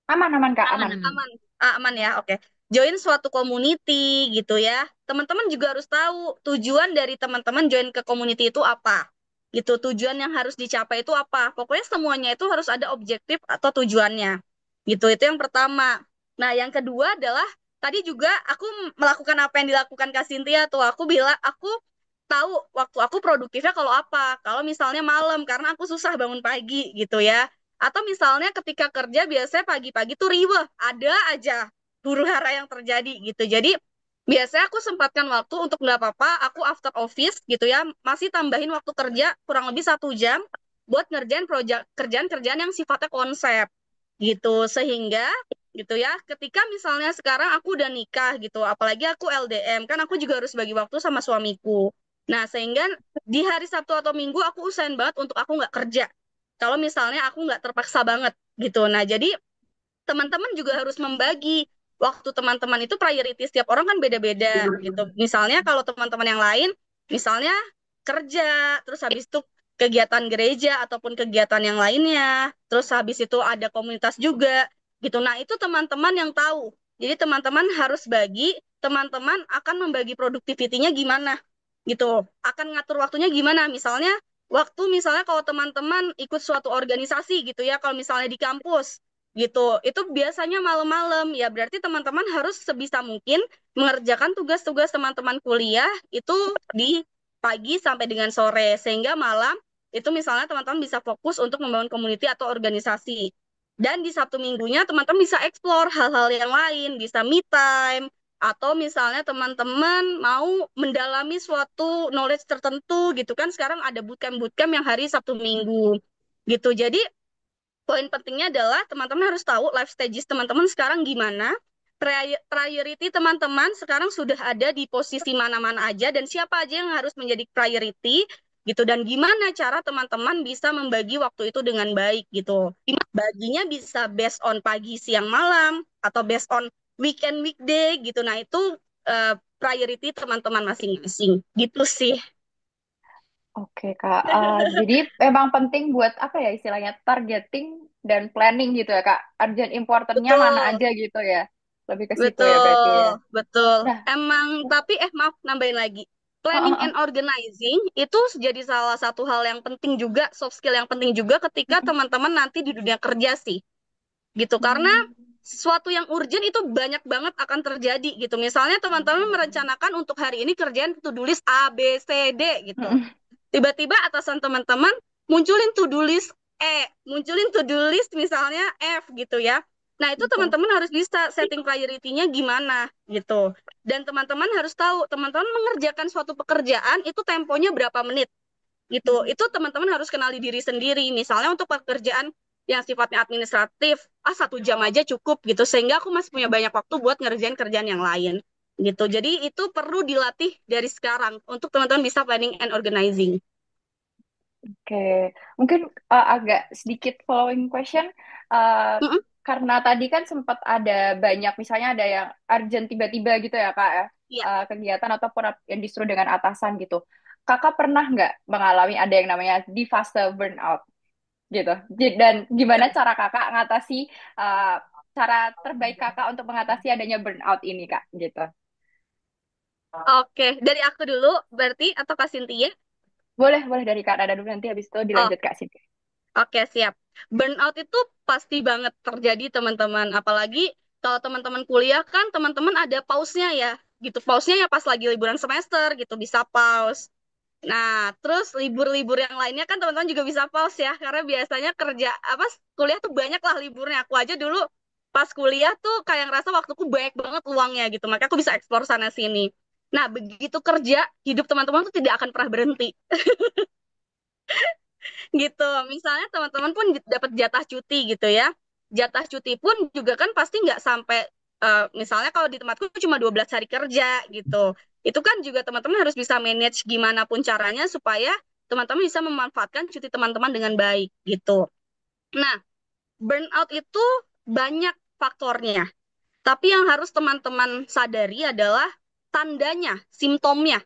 Aman, aman Kak, Aman, aman. aman. Aman, aman ya, oke. Join suatu community gitu ya. Teman-teman juga harus tahu tujuan dari teman-teman join ke community itu apa. Gitu, tujuan yang harus dicapai itu apa. Pokoknya semuanya itu harus ada objektif atau tujuannya. Gitu, itu yang pertama. Nah, yang kedua adalah tadi juga aku melakukan apa yang dilakukan Kak Cynthia tuh. Aku tahu waktu aku produktifnya kalau apa. Kalau misalnya malam karena aku susah bangun pagi gitu ya. Atau misalnya ketika kerja biasanya pagi-pagi tuh riweh, ada aja huru hara yang terjadi gitu. Jadi biasanya aku sempatkan waktu untuk nggak apa-apa, aku after office gitu ya, masih tambahin waktu kerja kurang lebih 1 jam buat ngerjain kerjaan-kerjaan yang sifatnya konsep gitu. Sehingga gitu ya, ketika misalnya sekarang aku udah nikah gitu, apalagi aku LDM, kan aku juga harus bagi waktu sama suamiku. Nah, sehingga di hari Sabtu atau Minggu aku usahain banget untuk aku nggak kerja kalau misalnya aku nggak terpaksa banget gitu. Nah, jadi teman-teman juga harus membagi waktu teman-teman itu priority setiap orang kan beda-beda gitu. Misalnya kalau teman-teman yang lain, misalnya kerja, terus habis itu kegiatan gereja ataupun kegiatan yang lainnya, terus habis itu ada komunitas juga gitu. Nah, itu teman-teman yang tahu. Jadi teman-teman harus bagi, teman-teman akan membagi produktivitinya gimana gitu. Akan ngatur waktunya gimana? Misalnya misalnya kalau teman-teman ikut suatu organisasi gitu ya, kalau misalnya di kampus gitu. Itu biasanya malam-malam. Ya berarti teman-teman harus sebisa mungkin mengerjakan tugas-tugas teman-teman kuliah itu di pagi sampai dengan sore sehingga malam itu misalnya teman-teman bisa fokus untuk membangun community atau organisasi. Dan di Sabtu Minggunya teman-teman bisa explore hal-hal yang lain, bisa me time atau misalnya teman-teman mau mendalami suatu knowledge tertentu gitu kan sekarang ada bootcamp-bootcamp yang hari Sabtu Minggu gitu. Jadi poin pentingnya adalah teman-teman harus tahu life stages teman-teman sekarang gimana, priority teman-teman sekarang sudah ada di posisi mana-mana aja, dan siapa aja yang harus menjadi priority, gitu, dan gimana cara teman-teman bisa membagi waktu itu dengan baik, gitu. Baginya bisa based on pagi, siang, malam, atau based on weekend, weekday, gitu. Nah, itu priority teman-teman masing-masing, gitu sih. Oke, Kak. Jadi memang penting buat apa ya istilahnya targeting dan planning gitu ya, Kak. Urgent importantnya mana Betul. aja gitu ya. Lebih ke situ ya berarti ya. Betul, betul. Nah, Emang, tapi maaf nambahin lagi. Planning and organizing itu jadi salah satu hal yang penting juga, soft skill yang penting juga ketika teman-teman nanti di dunia kerja sih. Gitu. Karena sesuatu yang urgent itu banyak banget akan terjadi gitu. Misalnya teman-teman merencanakan untuk hari ini kerjaan to-do list A, B, C, D gitu. Tiba-tiba atasan teman-teman munculin to-do list munculin to-do list misalnya F gitu ya. Nah, itu Betul. teman-teman harus bisa setting priority-nya gimana gitu. Dan teman-teman harus tahu, teman-teman mengerjakan suatu pekerjaan itu temponya berapa menit gitu. Itu teman-teman harus kenali diri sendiri. Misalnya untuk pekerjaan yang sifatnya administratif, 1 jam aja cukup gitu. Sehingga aku masih punya banyak waktu buat ngerjain kerjaan yang lain gitu. Jadi itu perlu dilatih dari sekarang untuk teman-teman bisa planning and organizing. Oke, mungkin agak sedikit following question. Uh, Mm-mm. karena tadi kan sempat ada banyak, misalnya ada yang urgent tiba-tiba gitu ya, Kak, ya. Iya. Kegiatan ataupun yang disuruh dengan atasan gitu. Kakak pernah nggak mengalami ada yang namanya di fase burnout gitu? Dan gimana cara kakak ngatasi, uh, cara terbaik kakak untuk mengatasi adanya burnout ini, Kak, gitu? Oke, dari aku dulu berarti atau Kak Cynthia? Boleh, boleh dari Kak Rada dulu, nanti habis itu Oh, dilanjut Kak Siti. oke, siap. Burnout itu pasti banget terjadi teman-teman. Apalagi kalau teman-teman kuliah kan teman-teman ada pause-nya ya. Gitu. Pause-nya ya pas lagi liburan semester gitu bisa pause. Nah, terus libur-libur yang lainnya kan teman-teman juga bisa pause ya. Karena biasanya kerja kuliah tuh banyak lah liburnya. Aku aja dulu pas kuliah tuh kayak ngerasa waktuku banyak banget luangnya gitu. Makanya aku bisa eksplor sana sini. Nah, begitu kerja, hidup teman-teman tuh tidak akan pernah berhenti gitu. Misalnya teman-teman pun dapat jatah cuti gitu ya. Jatah cuti pun juga kan pasti nggak sampai misalnya kalau di tempatku cuma 12 hari kerja gitu. Itu kan juga teman-teman harus bisa manage gimana pun caranya supaya teman-teman bisa memanfaatkan cuti teman-teman dengan baik gitu. Nah, burnout itu banyak faktornya. Tapi yang harus teman-teman sadari adalah tandanya, simptomnya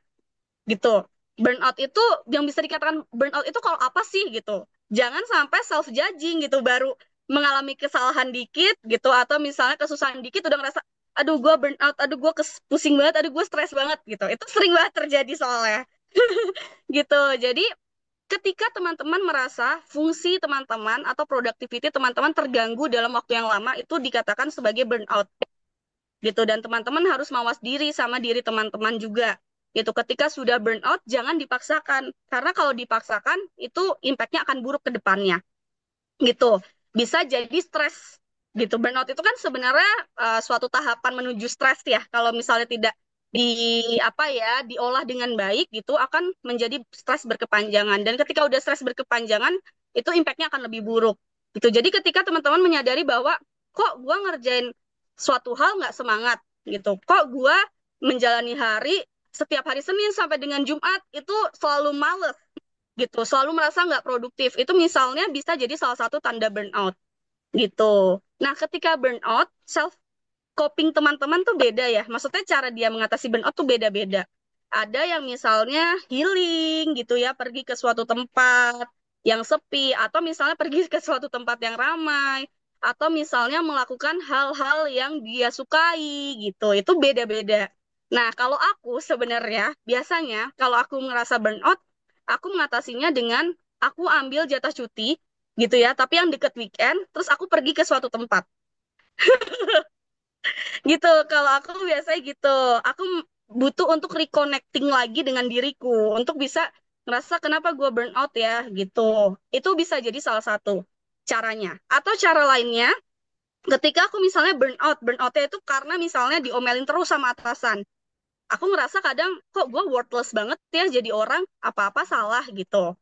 gitu. Burnout itu yang bisa dikatakan burnout itu kalau apa sih gitu. Jangan sampai self judging gitu baru mengalami kesalahan dikit gitu atau misalnya kesusahan dikit udah ngerasa aduh gue burnout, aduh gue pusing banget, aduh gue stres banget gitu. Itu sering banget terjadi soalnya gitu. Jadi ketika teman-teman merasa fungsi teman-teman atau productivity teman-teman terganggu dalam waktu yang lama itu dikatakan sebagai burnout gitu, dan teman-teman harus mawas diri sama diri teman-teman juga gitu. Ketika sudah burnout jangan dipaksakan karena kalau dipaksakan itu impactnya akan buruk ke depannya gitu, bisa jadi stres gitu. Burnout itu kan sebenarnya suatu tahapan menuju stres ya, kalau misalnya tidak diolah dengan baik gitu akan menjadi stres berkepanjangan, dan ketika udah stres berkepanjangan itu impactnya akan lebih buruk gitu. Jadi ketika teman-teman menyadari bahwa kok gue ngerjain suatu hal nggak semangat gitu, kok gue menjalani hari setiap hari Senin sampai dengan Jumat itu selalu males gitu, selalu merasa nggak produktif. Itu misalnya bisa jadi salah satu tanda burnout gitu. Nah, ketika burnout, self coping teman-teman tuh beda ya. Maksudnya cara dia mengatasi burnout tuh beda-beda. Ada yang misalnya healing gitu ya, pergi ke suatu tempat yang sepi, atau misalnya pergi ke suatu tempat yang ramai, atau misalnya melakukan hal-hal yang dia sukai gitu. Itu beda-beda. Nah, kalau aku sebenarnya biasanya kalau aku ngerasa burnout, aku mengatasinya dengan aku ambil jatah cuti gitu ya, tapi yang deket weekend, terus aku pergi ke suatu tempat gitu. Kalau aku biasanya gitu, aku butuh untuk reconnecting lagi dengan diriku untuk bisa ngerasa kenapa gue burn out ya gitu. Itu bisa jadi salah satu caranya. Atau cara lainnya, ketika aku misalnya burn outnya itu karena misalnya diomelin terus sama atasan. Aku ngerasa kadang kok gue worthless banget ya jadi orang, apa-apa salah gitu.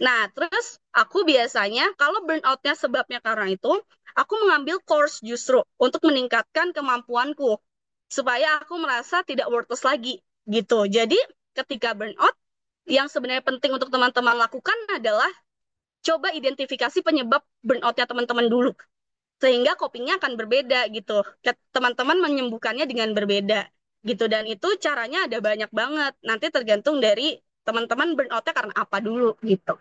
Nah, terus aku biasanya kalau burnoutnya sebabnya karena itu, aku mengambil course justru untuk meningkatkan kemampuanku supaya aku merasa tidak worthless lagi gitu. Jadi ketika burnout, yang sebenarnya penting untuk teman-teman lakukan adalah coba identifikasi penyebab burnoutnya teman-teman dulu, sehingga copingnya akan berbeda gitu. Teman-teman menyembuhkannya dengan berbeda gitu. Dan itu caranya ada banyak banget. Nanti tergantung dari teman-teman burnoutnya karena apa dulu gitu.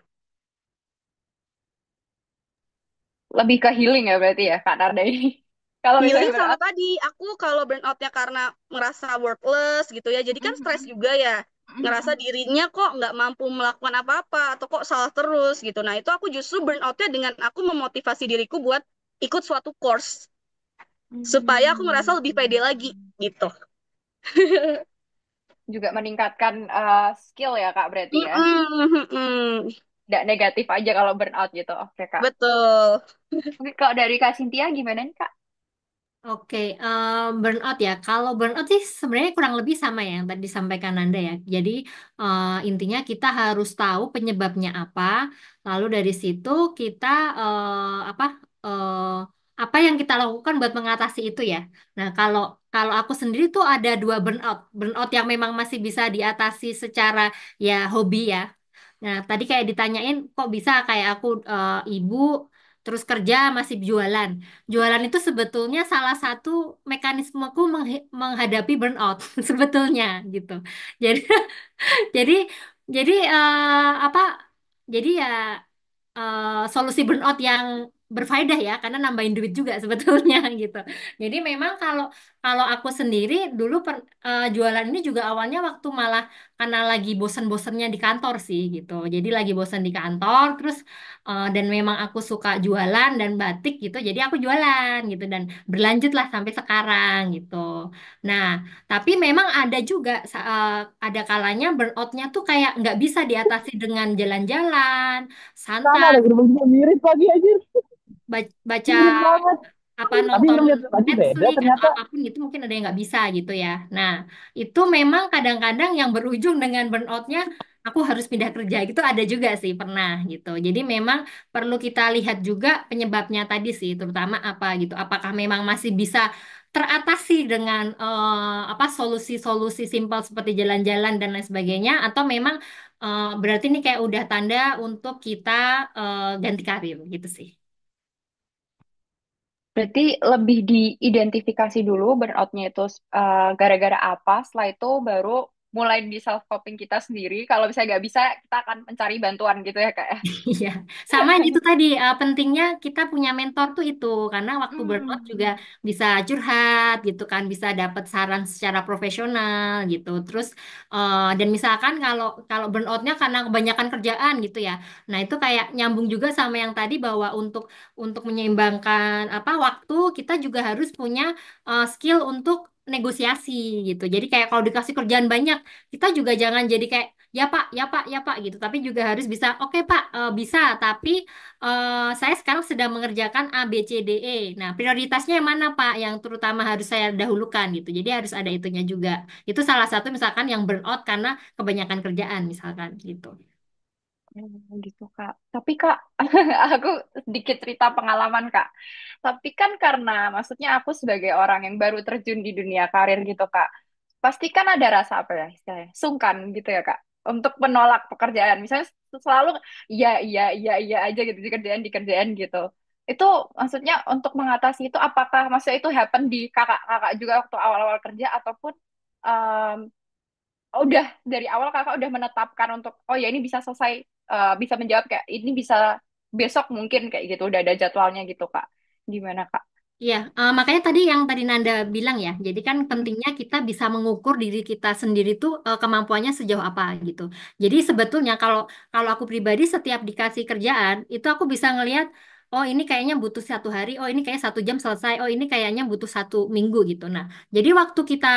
Lebih ke healing ya berarti ya Kak Narda ini. Kalau Healing misalnya sama burnout. tadi, aku kalau burnoutnya karena ngerasa worthless gitu ya, jadi kan stres Mhm, juga ya, ngerasa mhm, dirinya kok nggak mampu melakukan apa-apa atau kok salah terus gitu. Nah itu aku justru burnoutnya dengan aku memotivasi diriku buat ikut suatu course supaya aku merasa mhm. lebih pede lagi gitu. Juga meningkatkan skill ya Kak berarti ya. Mm-mm, mm-mm. Tidak negatif aja kalau burnout gitu. Oke Kak. Betul. Oke, kalau dari Kak Cynthia gimana nih Kak? Oke, burnout ya. Kalau burnout sih sebenarnya kurang lebih sama ya yang tadi disampaikan Nanda ya. Jadi intinya kita harus tahu penyebabnya apa, lalu dari situ kita apa eh, apa yang kita lakukan buat mengatasi itu ya. Nah, kalau kalau aku sendiri tuh ada dua burnout. Burnout yang memang masih bisa diatasi secara ya hobi ya. Nah, tadi kayak ditanyain kok bisa kayak aku ibu terus kerja masih jualan. Jualan itu sebetulnya salah satu mekanismeku menghadapi burnout sebetulnya gitu. Jadi jadi apa? Jadi ya solusi burnout yang berfaedah ya karena nambahin duit juga sebetulnya gitu. Jadi memang kalau kalau aku sendiri dulu jualan ini juga awalnya waktu malah karena lagi bosan-bosannya di kantor sih gitu. Jadi lagi bosan di kantor terus dan memang aku suka jualan dan batik gitu. Jadi aku jualan gitu dan berlanjutlah sampai sekarang gitu. Nah, tapi memang ada juga ada kalanya burnoutnya tuh kayak nggak bisa diatasi dengan jalan-jalan Sama santai lagi juga mirip lagi aja. baca Mirip banget. apa Tapi nonton ngeliat lagi beda Netflix atau ternyata. apapun gitu mungkin ada yang nggak bisa gitu ya. Nah itu memang kadang-kadang yang berujung dengan burnoutnya aku harus pindah kerja gitu ada juga sih pernah gitu. Jadi memang perlu kita lihat juga penyebabnya tadi sih terutama apa gitu. Apakah memang masih bisa teratasi dengan apa solusi-solusi simpel seperti jalan-jalan dan lain sebagainya atau memang berarti ini kayak udah tanda untuk kita ganti karir gitu sih. Berarti lebih diidentifikasi dulu burnoutnya itu gara-gara apa. Setelah itu baru mulai di self coping kita sendiri. Kalau misalnya nggak bisa, kita akan mencari bantuan gitu ya kak ya. Iya, sama itu tadi pentingnya kita punya mentor tuh itu karena waktu burnout juga Hmm. bisa curhat gitu kan, bisa dapat saran secara profesional gitu. Terus dan misalkan kalau kalau burnoutnya karena kebanyakan kerjaan gitu ya, nah itu kayak nyambung juga sama yang tadi bahwa untuk menyeimbangkan apa waktu kita juga harus punya skill untuk negosiasi gitu. Jadi kayak kalau dikasih kerjaan banyak, kita juga jangan jadi kayak ya Pak, ya Pak, ya Pak gitu. Tapi juga harus bisa, oke Pak, bisa. Tapi saya sekarang sedang mengerjakan A, B, C, D, E. Nah, prioritasnya yang mana Pak? Yang terutama harus saya dahulukan gitu. Jadi harus ada itunya juga. Itu salah satu misalkan yang burnout karena kebanyakan kerjaan misalkan gitu. Gitu Kak. Tapi Kak, aku sedikit cerita pengalaman Kak. Tapi kan karena maksudnya aku sebagai orang yang baru terjun di dunia karir gitu Kak. Pasti kan ada rasa apa ya istilahnya? Sungkan gitu ya Kak. untuk menolak pekerjaan. Misalnya selalu iya aja gitu di kerjaan gitu. Itu maksudnya untuk mengatasi itu apakah maksudnya itu happen di kakak-kakak juga waktu awal-awal kerja ataupun um, udah dari awal kakak udah menetapkan untuk oh ya ini bisa selesai bisa menjawab kayak ini bisa besok mungkin kayak gitu udah ada jadwalnya gitu Kak. Gimana Kak? Iya, makanya tadi yang tadi Nanda bilang ya, jadi kan Hmm. pentingnya kita bisa mengukur diri kita sendiri tuh kemampuannya sejauh apa gitu. Jadi sebetulnya kalau kalau aku pribadi setiap dikasih kerjaan itu aku bisa ngelihat, oh ini kayaknya butuh 1 hari, oh ini kayak 1 jam selesai, oh ini kayaknya butuh 1 minggu gitu. Nah, jadi waktu kita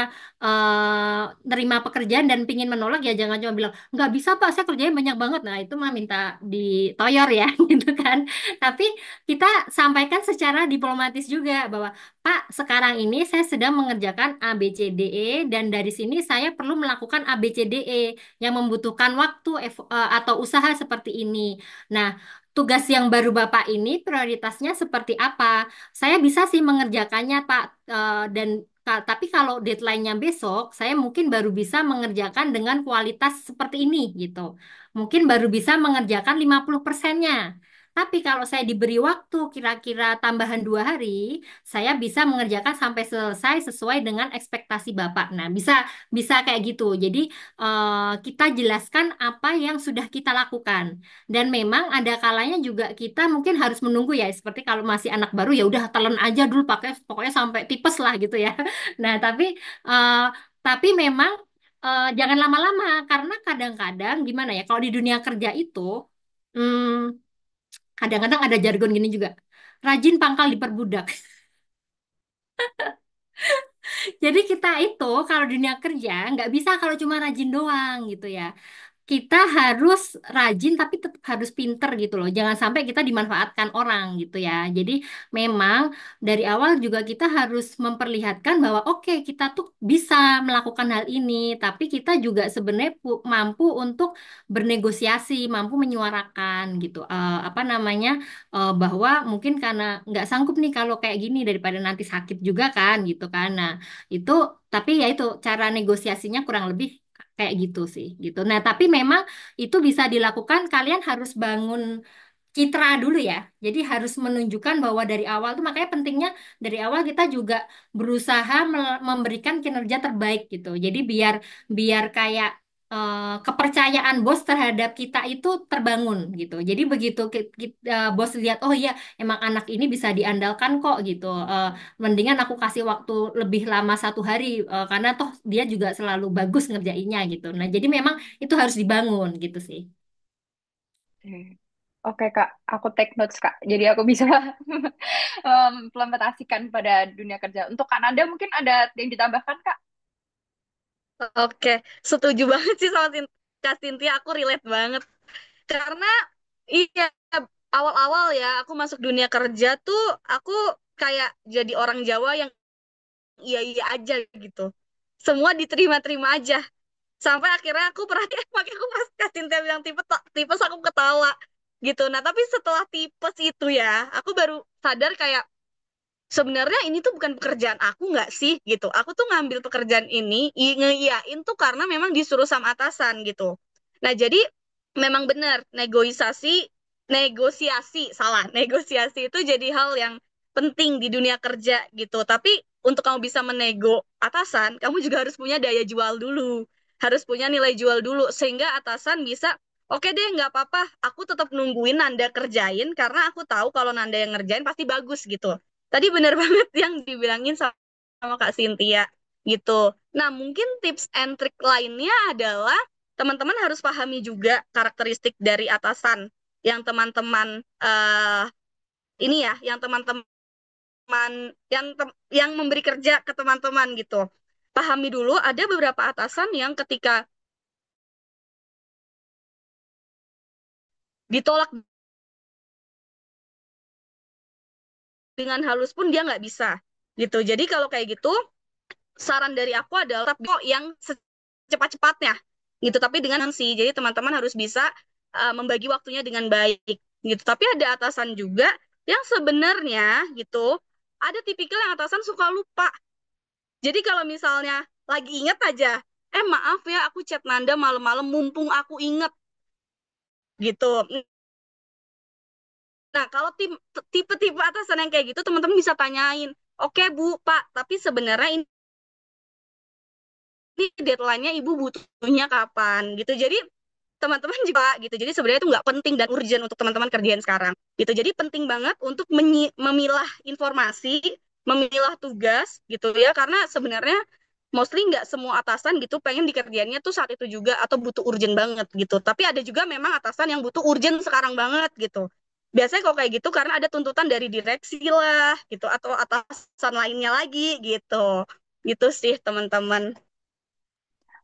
nerima pekerjaan dan pingin menolak ya jangan cuma bilang nggak bisa Pak, saya kerjanya banyak banget. Nah itu mah minta ditoyor ya gitu kan. Tapi kita sampaikan secara diplomatis juga bahwa Pak, sekarang ini saya sedang mengerjakan A, B, C, D, E dan dari sini saya perlu melakukan A, B, C, D, E yang membutuhkan waktu atau usaha seperti ini. Nah, tugas yang baru Bapak ini prioritasnya seperti apa? Saya bisa sih mengerjakannya, Pak. Dan tapi kalau deadline-nya besok, saya mungkin baru bisa mengerjakan dengan kualitas seperti ini gitu. Mungkin baru bisa mengerjakan 50%-nya. Tapi kalau saya diberi waktu kira-kira tambahan 2 hari, saya bisa mengerjakan sampai selesai sesuai dengan ekspektasi Bapak. Nah, bisa bisa kayak gitu. Jadi kita jelaskan apa yang sudah kita lakukan. Dan memang ada kalanya juga kita mungkin harus menunggu ya. Seperti kalau masih anak baru ya udah telan aja dulu pakai pokoknya sampai tipes lah gitu ya. Nah, eh, tapi memang jangan lama-lama karena kadang-kadang gimana ya? Kalau di dunia kerja itu hmm, kadang-kadang ada jargon gini juga. Rajin pangkal diperbudak. Jadi kita itu kalau dunia kerja nggak bisa kalau cuma rajin doang gitu ya. Kita harus rajin tapi tetap harus pinter gitu loh. Jangan sampai kita dimanfaatkan orang gitu ya. Jadi memang dari awal juga kita harus memperlihatkan bahwa oke kita tuh bisa melakukan hal ini, tapi kita juga sebenarnya mampu untuk bernegosiasi, mampu menyuarakan gitu. Apa namanya bahwa mungkin karena nggak sanggup nih kalau kayak gini daripada nanti sakit juga kan gitu kan. Nah itu tapi ya itu cara negosiasinya kurang lebih kayak gitu sih gitu. Nah, tapi memang itu bisa dilakukan kalian harus bangun citra dulu ya. Jadi harus menunjukkan bahwa dari awal tuh makanya pentingnya dari awal kita juga berusaha memberikan kinerja terbaik gitu. Jadi biar biar kayak kepercayaan bos terhadap kita itu terbangun gitu. Jadi begitu bos lihat oh iya emang anak ini bisa diandalkan kok gitu. Mendingan aku kasih waktu lebih lama 1 hari karena toh dia juga selalu bagus ngerjainnya gitu. Nah, jadi memang itu harus dibangun gitu sih. Oke Kak, aku take notes Kak. Jadi aku bisa implementasikan pada dunia kerja. Untuk Kanada mungkin ada yang ditambahkan Kak? Oke, setuju banget sih sama Kak Cynthia, aku relate banget. Karena iya, awal-awal ya aku masuk dunia kerja tuh aku kayak jadi orang Jawa yang iya-iya aja gitu. Semua diterima-terima aja. Sampai akhirnya aku pernah makanya aku pas Kak Cynthia bilang tipes aku ketawa gitu. Nah, tapi setelah tipes itu ya, aku baru sadar kayak sebenarnya ini tuh bukan pekerjaan aku nggak sih gitu. Aku tuh ngambil pekerjaan ini ngeiyain tuh karena memang disuruh sama atasan gitu. Nah, jadi memang benar negosiasi salah. Negosiasi itu jadi hal yang penting di dunia kerja gitu. Tapi untuk kamu bisa menego atasan, kamu juga harus punya daya jual dulu. Harus punya nilai jual dulu sehingga atasan bisa oke deh, nggak apa-apa. Aku tetap nungguin Nanda kerjain karena aku tahu kalau Nanda yang ngerjain pasti bagus gitu. Tadi benar banget yang dibilangin sama Kak Cynthia gitu. Nah, mungkin tips and trick lainnya adalah teman-teman harus pahami juga karakteristik dari atasan yang teman-teman ini ya, yang teman-teman yang memberi kerja ke teman-teman gitu. Pahami dulu ada beberapa atasan yang ketika ditolak dengan halus pun dia nggak bisa gitu. Jadi kalau kayak gitu saran dari aku adalah kok yang secepat-cepatnya gitu tapi dengan sih jadi teman-teman harus bisa membagi waktunya dengan baik gitu tapi ada atasan juga yang sebenarnya gitu ada tipikal yang atasan suka lupa jadi kalau misalnya lagi inget aja maaf ya aku chat Nanda malam-malam mumpung aku inget gitu. Nah, kalau tipe-tipe atasan yang kayak gitu, teman-teman bisa tanyain, oke Bu, Pak, tapi sebenarnya ini deadline-nya Ibu butuhnya kapan gitu. Jadi teman-teman juga gitu. Jadi sebenarnya itu nggak penting dan urgent untuk teman-teman kerjain sekarang gitu. Jadi penting banget untuk memilah informasi, memilah tugas gitu ya. Karena sebenarnya mostly nggak semua atasan gitu pengen dikerjainnya tuh saat itu juga atau butuh urgent banget gitu. Tapi ada juga memang atasan yang butuh urgent sekarang banget gitu. Biasanya kalau kayak gitu karena ada tuntutan dari direksi lah gitu atau atasan lainnya lagi gitu. Gitu sih teman-teman.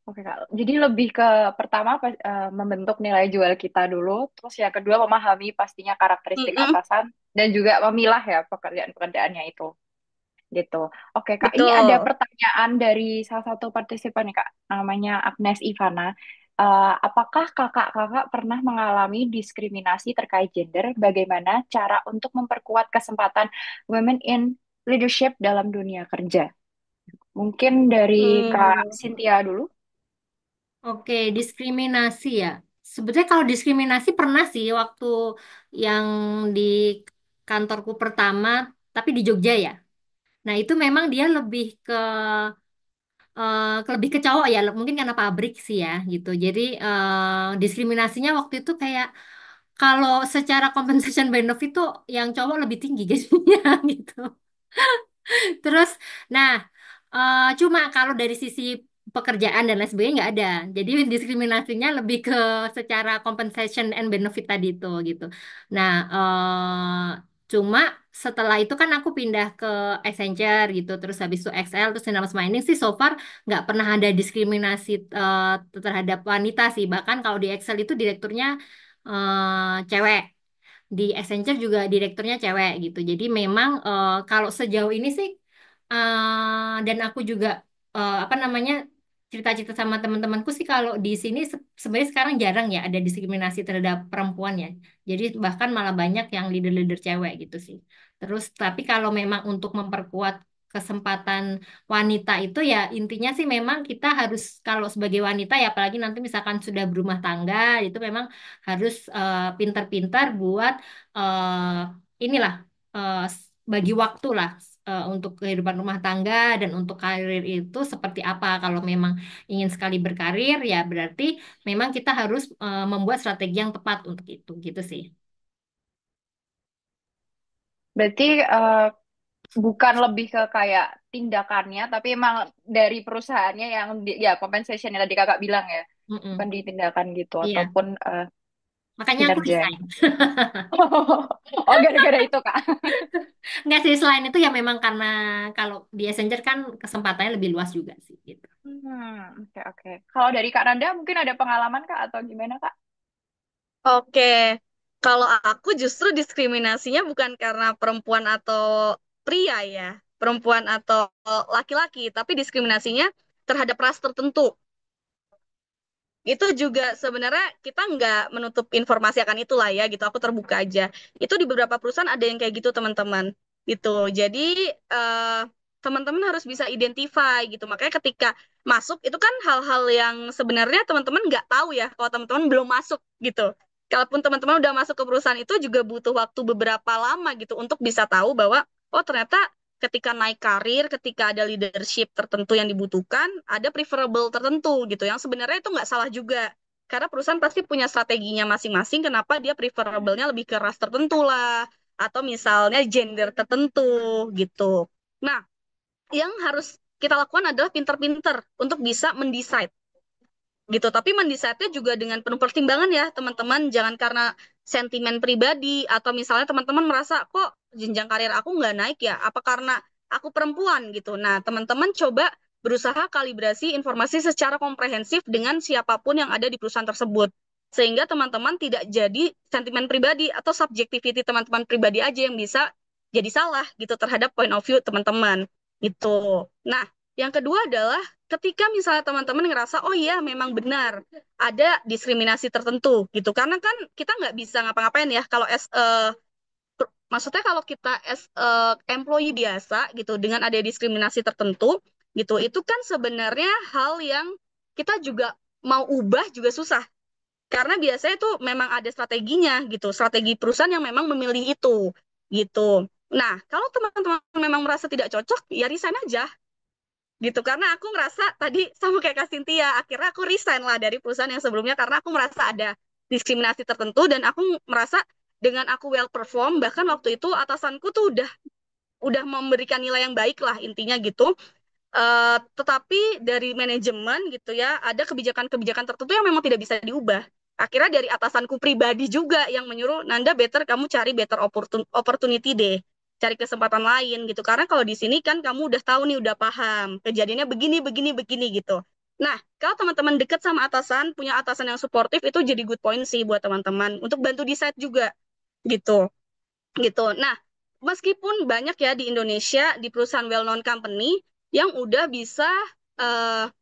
Oke, Kak. Jadi lebih ke pertama membentuk nilai jual kita dulu, terus yang kedua memahami pastinya karakteristik Mm-mm, atasan dan juga memilah ya pekerjaan-pekerjaannya itu. Gitu. Oke, Kak. Ini ada betul. pertanyaan dari salah satu partisipan nih, Kak. Namanya Agnes Ivana. Apakah kakak-kakak pernah mengalami diskriminasi terkait gender? Bagaimana cara untuk memperkuat kesempatan women in leadership dalam dunia kerja? Mungkin dari Kak Hmm. Cynthia dulu. Oke, diskriminasi ya. Sebetulnya kalau diskriminasi pernah sih waktu yang di kantorku pertama, tapi di Jogja ya. Nah, itu memang dia lebih ke cowok ya, mungkin karena pabrik sih ya gitu. Jadi diskriminasinya waktu itu kayak kalau secara compensation benefit tuh yang cowok lebih tinggi gajinya gitu. Terus, nah, cuma kalau dari sisi pekerjaan dan lain sebagainya nggak ada. Jadi diskriminasinya lebih ke secara compensation and benefit tadi itu gitu. Nah, cuma setelah itu kan aku pindah ke Accenture gitu, terus habis itu XL, terus Dynamics Mining sih so far nggak pernah ada diskriminasi terhadap wanita sih. Bahkan kalau di Excel itu direkturnya cewek, di Accenture juga direkturnya cewek gitu. Jadi memang kalau sejauh ini sih dan aku juga apa namanya cerita-cerita sama teman-temanku sih kalau di sini sebenarnya sekarang jarang ya ada diskriminasi terhadap perempuan ya. Jadi bahkan malah banyak yang leader-leader cewek gitu sih. Terus tapi kalau memang untuk memperkuat kesempatan wanita itu ya intinya sih memang kita harus kalau sebagai wanita ya apalagi nanti misalkan sudah berumah tangga itu memang harus pintar-pintar buat inilah bagi waktu lah untuk kehidupan rumah tangga dan untuk karir itu seperti apa. Kalau memang ingin sekali berkarir ya berarti memang kita harus membuat strategi yang tepat untuk itu gitu sih. Berarti bukan lebih ke kayak tindakannya, tapi emang dari perusahaannya yang ya compensation yang tadi kakak bilang ya, bukan Mm-mm. di tindakan gitu Iya, ataupun makanya aku kinerja. resign. Oh, gara-gara itu kak. Nggak sih, selain itu ya memang karena kalau di Accenture kan kesempatannya lebih luas juga sih gitu. Oke oke. Kalau dari Kak Nanda mungkin ada pengalaman kak atau gimana kak? Oke, kalau aku justru diskriminasinya bukan karena perempuan atau pria ya, perempuan atau laki-laki, tapi diskriminasinya terhadap ras tertentu. Itu juga sebenarnya kita nggak menutup informasi akan itulah ya, gitu. Aku terbuka aja. Itu di beberapa perusahaan ada yang kayak gitu teman-teman, gitu. Jadi eh, teman-teman harus bisa identify gitu. Makanya ketika masuk itu kan hal-hal yang sebenarnya teman-teman nggak tahu ya kalau teman-teman belum masuk gitu. Kalaupun teman-teman udah masuk ke perusahaan itu juga butuh waktu beberapa lama gitu untuk bisa tahu bahwa oh ternyata ketika naik karir, ketika ada leadership tertentu yang dibutuhkan, ada preferable tertentu gitu. Yang sebenarnya itu nggak salah juga. Karena perusahaan pasti punya strateginya masing-masing, kenapa dia preferable-nya lebih ke ras tertentu lah. Atau misalnya gender tertentu gitu. Nah, yang harus kita lakukan adalah pinter-pinter untuk bisa mendesain gitu. Tapi mendesainnya juga dengan penuh pertimbangan ya, teman-teman. Jangan karena sentimen pribadi atau misalnya teman-teman merasa kok jenjang karir aku nggak naik ya, apa karena aku perempuan gitu. Nah, teman-teman coba berusaha kalibrasi informasi secara komprehensif dengan siapapun yang ada di perusahaan tersebut. Sehingga teman-teman tidak jadi sentimen pribadi atau subjectivity teman-teman pribadi aja yang bisa jadi salah gitu terhadap point of view teman-teman. Itu. Nah, yang kedua adalah ketika misalnya teman-teman ngerasa oh iya memang benar ada diskriminasi tertentu gitu karena kan kita nggak bisa ngapa-ngapain ya kalau maksudnya kalau kita as employee biasa gitu dengan ada diskriminasi tertentu gitu itu kan sebenarnya hal yang kita juga mau ubah juga susah. Karena biasanya itu memang ada strateginya gitu, strategi perusahaan yang memang memilih itu gitu. Nah, kalau teman-teman memang merasa tidak cocok, ya resign aja gitu. Karena aku ngerasa tadi sama kayak Kak Cynthia, akhirnya aku resign lah dari perusahaan yang sebelumnya karena aku merasa ada diskriminasi tertentu dan aku merasa dengan aku well perform, bahkan waktu itu atasanku tuh udah memberikan nilai yang baik lah intinya gitu. Tetapi dari manajemen gitu ya, ada kebijakan-kebijakan tertentu yang memang tidak bisa diubah. Akhirnya dari atasanku pribadi juga yang menyuruh, Nanda better kamu cari better opportunity deh. Cari kesempatan lain gitu. Karena kalau di sini kan kamu udah tahu nih, udah paham. Kejadiannya begini, begini, begini gitu. Nah, kalau teman-teman dekat sama atasan, punya atasan yang suportif, itu jadi good point sih buat teman-teman. Untuk bantu decide juga gitu. Gitu. Nah, meskipun banyak ya di Indonesia, di perusahaan well-known company, yang udah bisa eh,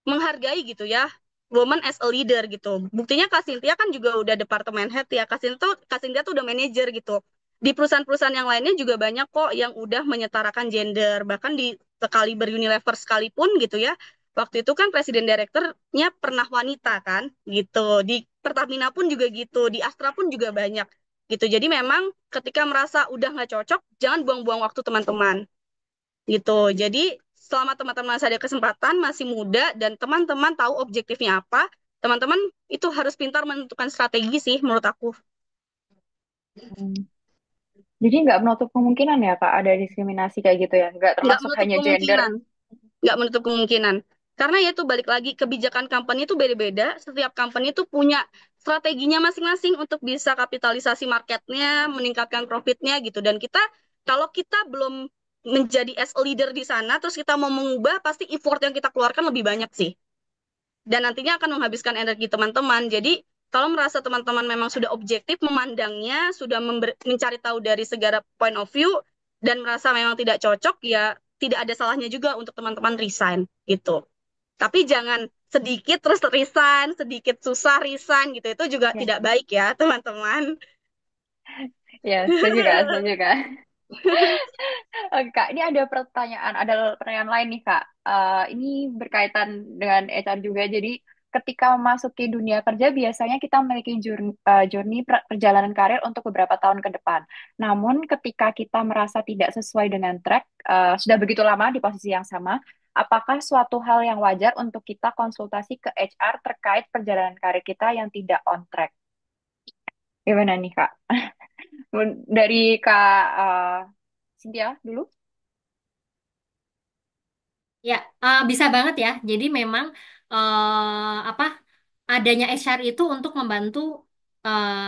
menghargai gitu ya woman as a leader gitu. Buktinya Kak Cynthia kan juga udah departemen head ya. Kak Cynthia tuh udah manajer gitu. Di perusahaan-perusahaan yang lainnya juga banyak kok yang udah menyetarakan gender. Bahkan di Caliber Unilever sekalipun gitu ya. Waktu itu kan presiden direkturnya pernah wanita kan gitu. Di Pertamina pun juga gitu. Di Astra pun juga banyak gitu. Jadi memang ketika merasa udah nggak cocok, jangan buang-buang waktu teman-teman gitu. Jadi selama teman-teman masih ada kesempatan, masih muda, dan teman-teman tahu objektifnya apa, teman-teman itu harus pintar menentukan strategi sih menurut aku. Hmm. Jadi nggak menutup kemungkinan ya Kak ada diskriminasi kayak gitu ya, nggak Nggak termasuk menutup hanya gender. kemungkinan, nggak menutup kemungkinan. Karena ya itu balik lagi, kebijakan company itu beda-beda, setiap company itu punya strateginya masing-masing untuk bisa kapitalisasi marketnya, meningkatkan profitnya gitu. Dan kalau kita belum menjadi as a leader di sana, terus kita mau mengubah, pasti effort yang kita keluarkan lebih banyak sih. Dan nantinya akan menghabiskan energi teman-teman. Jadi kalau merasa teman-teman memang sudah objektif memandangnya, sudah mencari tahu dari segala point of view, dan merasa memang tidak cocok, ya tidak ada salahnya juga untuk teman-teman resign gitu. Tapi jangan sedikit terus resign, sedikit susah resign gitu. Itu juga Ya, tidak baik ya teman-teman. ya, setuju Kak, setuju Kak. Oke, Kak, ini ada pertanyaan lain nih Kak. Ini berkaitan dengan HR juga. Jadi ketika memasuki dunia kerja biasanya kita memiliki journey perjalanan karir untuk beberapa tahun ke depan. Namun ketika kita merasa tidak sesuai dengan track, sudah begitu lama di posisi yang sama, apakah suatu hal yang wajar untuk kita konsultasi ke HR terkait perjalanan karir kita yang tidak on track? Gimana nih Kak? Dari Kak Cynthia dulu? Ya, bisa banget ya. Jadi memang apa adanya HR itu untuk membantu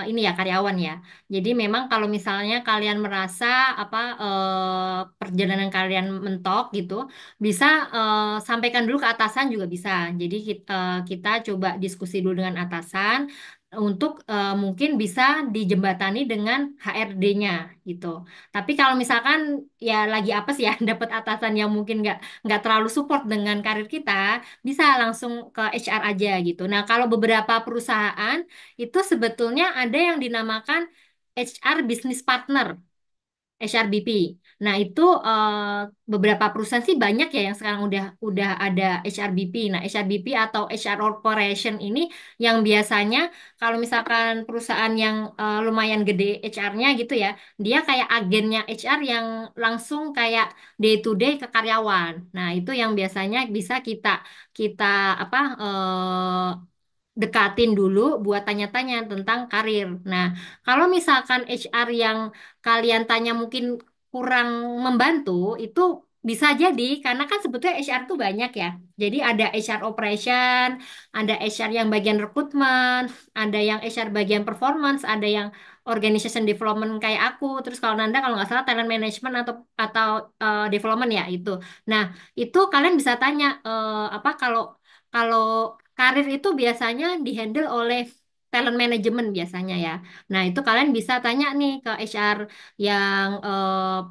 ini ya karyawan ya. Jadi memang kalau misalnya kalian merasa apa perjalanan kalian mentok gitu, bisa sampaikan dulu ke atasan juga bisa. Jadi kita coba diskusi dulu dengan atasan untuk mungkin bisa dijembatani dengan HRD-nya gitu. Tapi kalau misalkan ya lagi apa sih ya dapat atasan yang mungkin nggak terlalu support dengan karir kita, bisa langsung ke HR aja gitu. Nah, kalau beberapa perusahaan itu sebetulnya ada yang dinamakan HR Business Partner. HRBP. Nah, itu beberapa perusahaan sih banyak ya yang sekarang udah ada HRBP. Nah, HRBP atau HR Corporation ini yang biasanya kalau misalkan perusahaan yang lumayan gede HR-nya gitu ya, dia kayak agennya HR yang langsung kayak day to day ke karyawan. Nah, itu yang biasanya bisa kita kita apa dekatin dulu buat tanya-tanya tentang karir. Nah, kalau misalkan HR yang kalian tanya mungkin kurang membantu, itu bisa jadi karena kan sebetulnya HR tuh banyak ya. Jadi ada HR operation, ada HR yang bagian rekrutmen, ada yang HR bagian performance, ada yang organization development kayak aku. Terus kalau Nanda kalau nggak salah talent management atau development ya itu. Nah, itu kalian bisa tanya apa kalau kalau karir itu biasanya dihandle oleh talent management biasanya ya. Nah, itu kalian bisa tanya nih ke HR yang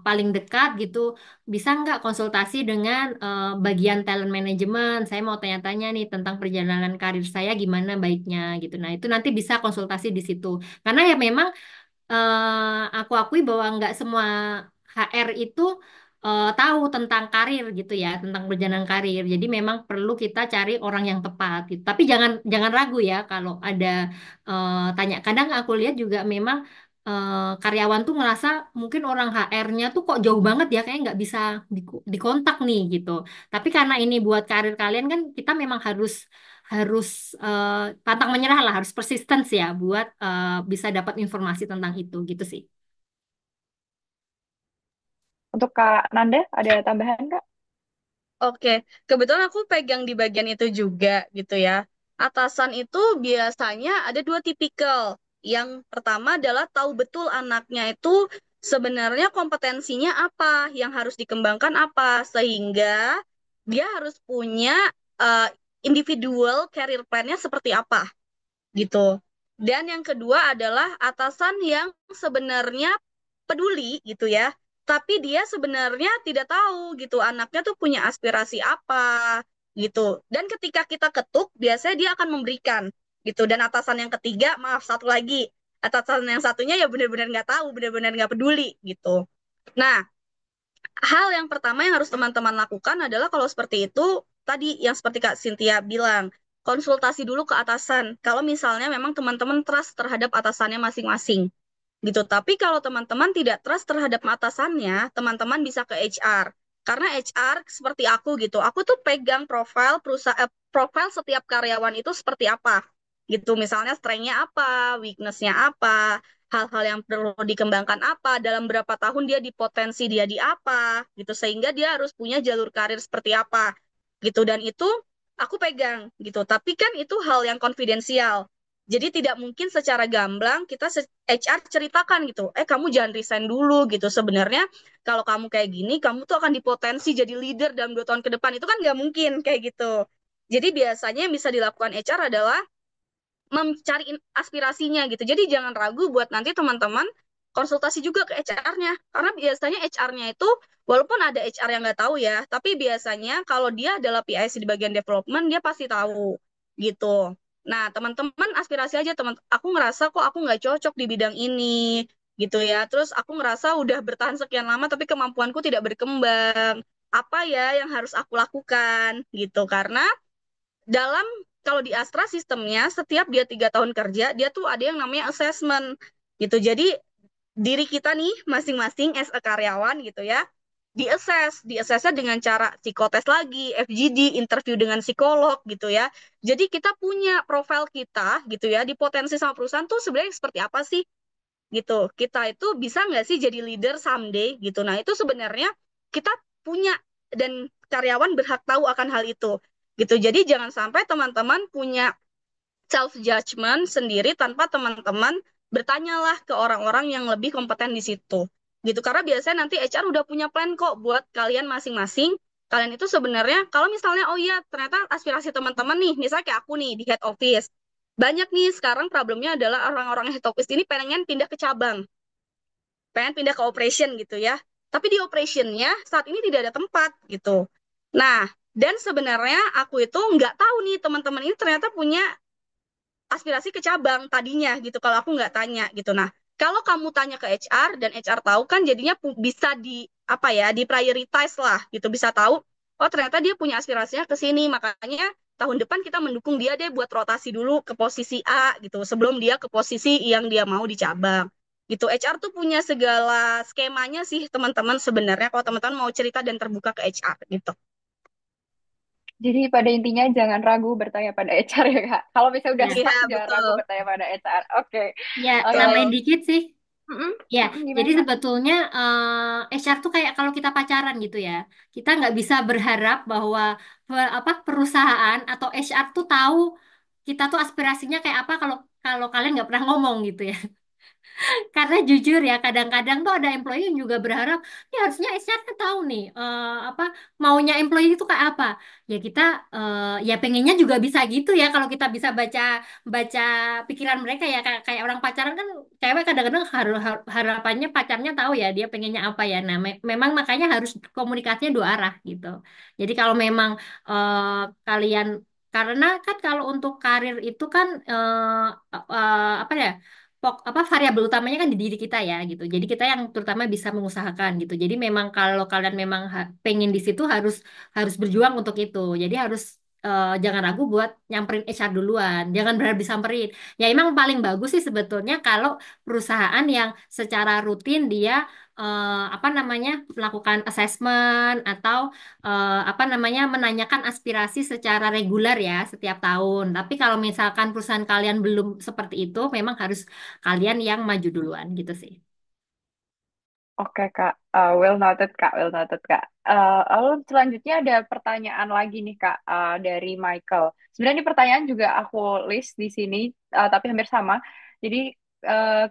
paling dekat gitu. Bisa nggak konsultasi dengan bagian talent management? Saya mau tanya-tanya nih tentang perjalanan karir saya gimana baiknya gitu. Nah, itu nanti bisa konsultasi di situ. Karena ya memang aku akui bahwa nggak semua HR itu tahu tentang karir gitu ya, tentang perjalanan karir. Jadi memang perlu kita cari orang yang tepat gitu. Tapi jangan jangan ragu ya kalau ada tanya. Kadang aku lihat juga memang karyawan tuh ngerasa mungkin orang HR-nya tuh kok jauh banget ya, kayak nggak bisa dikontak nih gitu. Tapi karena ini buat karir kalian kan kita memang harus harus pantang menyerah lah, harus persistence ya buat bisa dapat informasi tentang itu gitu sih. Untuk Kak Nanda, ada tambahan Kak? Oke, kebetulan aku pegang di bagian itu juga gitu ya. Atasan itu biasanya ada dua tipikal. Yang pertama adalah tahu betul anaknya itu sebenarnya kompetensinya apa, yang harus dikembangkan apa, sehingga dia harus punya uh, individual career plan-nya seperti apa gitu. Dan yang kedua adalah atasan yang sebenarnya peduli gitu ya, tapi dia sebenarnya tidak tahu gitu anaknya tuh punya aspirasi apa gitu. Dan ketika kita ketuk, biasanya dia akan memberikan gitu. Dan atasan yang ketiga, maaf satu lagi, atasan yang satunya ya benar-benar nggak tahu, benar-benar nggak peduli gitu. Nah, hal yang pertama yang harus teman-teman lakukan adalah kalau seperti itu, tadi yang seperti Kak Cynthia bilang, konsultasi dulu ke atasan. Kalau misalnya memang teman-teman trust terhadap atasannya masing-masing gitu. Tapi kalau teman-teman tidak trust terhadap atasannya, teman-teman bisa ke HR. Karena HR seperti aku gitu, aku tuh pegang profil perusahaan, profil setiap karyawan itu seperti apa gitu. Misalnya strength-nya apa, weakness-nya apa, hal-hal yang perlu dikembangkan apa, dalam berapa tahun dia di potensi dia di apa gitu. Sehingga dia harus punya jalur karir seperti apa gitu. Dan itu aku pegang gitu. Tapi kan itu hal yang konfidensial. Jadi tidak mungkin secara gamblang kita HR ceritakan gitu, kamu jangan resign dulu gitu. Sebenarnya kalau kamu kayak gini, kamu tuh akan dipotensi jadi leader dalam 2 tahun ke depan. Itu kan nggak mungkin kayak gitu. Jadi biasanya yang bisa dilakukan HR adalah mencari aspirasinya gitu. Jadi jangan ragu buat nanti teman-teman konsultasi juga ke HR-nya. Karena biasanya HR-nya itu, walaupun ada HR yang nggak tahu ya, tapi biasanya kalau dia adalah PIC di bagian development, dia pasti tahu gitu. Nah, teman-teman aspirasi aja, teman. Aku ngerasa kok aku nggak cocok di bidang ini gitu ya. Terus aku ngerasa udah bertahan sekian lama, tapi kemampuanku tidak berkembang. Apa ya yang harus aku lakukan gitu? Karena dalam kalau di Astra sistemnya setiap dia 3 tahun kerja dia tuh ada yang namanya assessment gitu. Jadi diri kita nih masing-masing as a karyawan gitu ya diassessnya dengan cara psikotes lagi, FGD, interview dengan psikolog gitu ya. Jadi kita punya profil kita gitu ya di potensi sama perusahaan tuh sebenarnya seperti apa sih gitu. Kita itu bisa nggak sih jadi leader someday gitu. Nah itu sebenarnya kita punya dan karyawan berhak tahu akan hal itu gitu. Jadi jangan sampai teman-teman punya self judgment sendiri tanpa teman-teman bertanyalah ke orang-orang yang lebih kompeten di situ. Gitu karena biasanya nanti HR udah punya plan kok buat kalian masing-masing. Kalian itu sebenarnya kalau misalnya oh iya ternyata aspirasi teman-teman nih, misalnya kayak aku nih di head office. Banyak nih sekarang problemnya adalah orang-orang head office ini pengen pindah ke cabang, pengen pindah ke operation gitu ya. Tapi di operationnya saat ini tidak ada tempat gitu. Nah, dan sebenarnya aku itu nggak tahu nih teman-teman ini ternyata punya aspirasi ke cabang tadinya gitu kalau aku nggak tanya gitu. Nah, kalau kamu tanya ke HR dan HR tahu kan jadinya bisa di apa ya, di prioritize lah gitu, bisa tahu oh ternyata dia punya aspirasinya ke sini, makanya tahun depan kita mendukung dia deh buat rotasi dulu ke posisi A gitu sebelum dia ke posisi yang dia mau di cabang. Gitu. HR tuh punya segala skemanya sih teman-teman sebenarnya kalau teman-teman mau cerita dan terbuka ke HR gitu. Jadi pada intinya jangan ragu bertanya pada HR ya Kak. Kalau misalnya udah Ya, Iya, stuck jangan betul. ragu bertanya pada HR. Oke. ya Oke. nambahin dikit sih. Mm-mm. Ya, Mm-mm, jadi gimana Kak? sebetulnya HR tuh kayak kalau kita pacaran gitu ya. Kita nggak bisa berharap bahwa apa perusahaan atau HR tuh tahu kita tuh aspirasinya kayak apa kalau kalau kalian nggak pernah ngomong gitu ya. Karena jujur ya, kadang-kadang tuh ada employee yang juga berharap, ya harusnya HR kan tahu nih, apa maunya employee itu kayak apa. Ya kita, ya pengennya juga bisa gitu ya, kalau kita bisa baca baca pikiran mereka ya, kayak kayak orang pacaran kan, cewek kadang-kadang harapannya pacarnya tahu ya, dia pengennya apa ya. Nah, memang makanya harus komunikasinya dua arah gitu. Jadi kalau memang kalian karena kan kalau untuk karir itu kan apa ya? apa variabel utamanya kan di diri kita ya gitu. Jadi kita yang terutama bisa mengusahakan gitu. Jadi memang kalau kalian memang pengen di situ harus harus berjuang untuk itu. Jadi harus jangan ragu buat nyamperin HR duluan. Jangan berharap disamperin. Ya emang paling bagus sih sebetulnya kalau perusahaan yang secara rutin dia apa namanya melakukan assessment atau apa namanya menanyakan aspirasi secara reguler ya setiap tahun. Tapi kalau misalkan perusahaan kalian belum seperti itu, memang harus kalian yang maju duluan gitu sih. Oke Kak, well noted Kak, well noted Kak. Lalu selanjutnya ada pertanyaan lagi nih Kak, dari Michael. Sebenarnya ini pertanyaan juga aku list di sini, tapi hampir sama. Jadi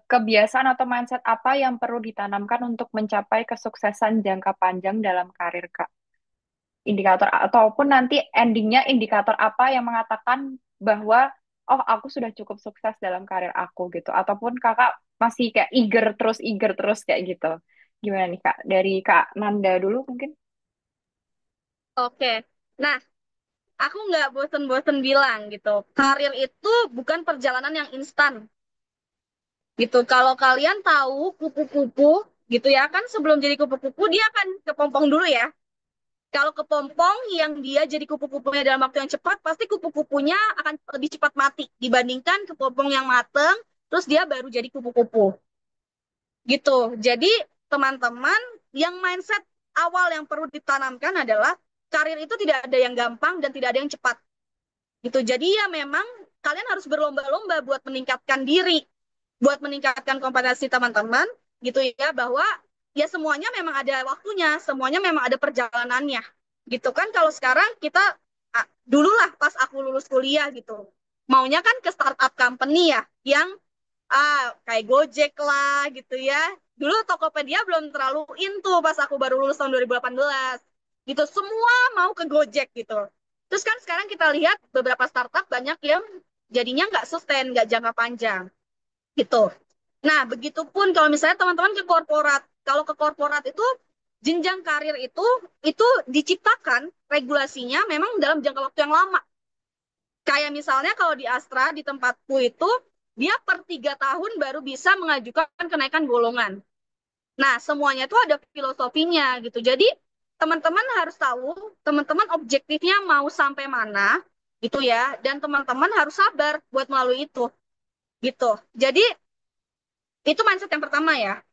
kebiasaan atau mindset apa yang perlu ditanamkan untuk mencapai kesuksesan jangka panjang dalam karir Kak? Indikator ataupun nanti endingnya indikator apa yang mengatakan bahwa oh aku sudah cukup sukses dalam karir aku gitu, ataupun kakak masih kayak eager terus kayak gitu. Gimana nih Kak? Dari Kak Nanda dulu mungkin. Oke. Nah, aku nggak bosen-bosen bilang gitu. Karir itu bukan perjalanan yang instan gitu. Kalau kalian tahu kupu-kupu gitu ya kan sebelum jadi kupu-kupu dia akan kepompong dulu ya. Kalau kepompong yang dia jadi kupu-kupunya dalam waktu yang cepat, pasti kupu-kupunya akan lebih cepat mati dibandingkan kepompong yang mateng, terus dia baru jadi kupu-kupu. Gitu. Jadi teman-teman yang mindset awal yang perlu ditanamkan adalah karir itu tidak ada yang gampang dan tidak ada yang cepat. Gitu. Jadi ya memang kalian harus berlomba-lomba buat meningkatkan diri, buat meningkatkan kompetensi teman-teman, gitu ya, bahwa ya semuanya memang ada waktunya, semuanya memang ada perjalanannya. Gitu kan kalau sekarang kita dulu lah pas aku lulus kuliah gitu. Maunya kan ke startup company ya, yang kayak Gojek lah gitu ya. Dulu Tokopedia belum terlalu into pas aku baru lulus tahun 2018. Gitu, semua mau ke Gojek gitu. Terus kan sekarang kita lihat beberapa startup banyak yang jadinya nggak sustain, nggak jangka panjang gitu. Nah, begitupun kalau misalnya teman-teman ke korporat. Kalau ke korporat itu jenjang karir itu diciptakan regulasinya memang dalam jangka waktu yang lama. Kayak misalnya kalau di Astra di tempatku itu dia per 3 tahun baru bisa mengajukan kenaikan golongan. Nah, semuanya itu ada filosofinya gitu. Jadi teman-teman harus tahu teman-teman objektifnya mau sampai mana gitu ya, dan teman-teman harus sabar buat melalui itu gitu. Jadi itu mindset yang pertama ya.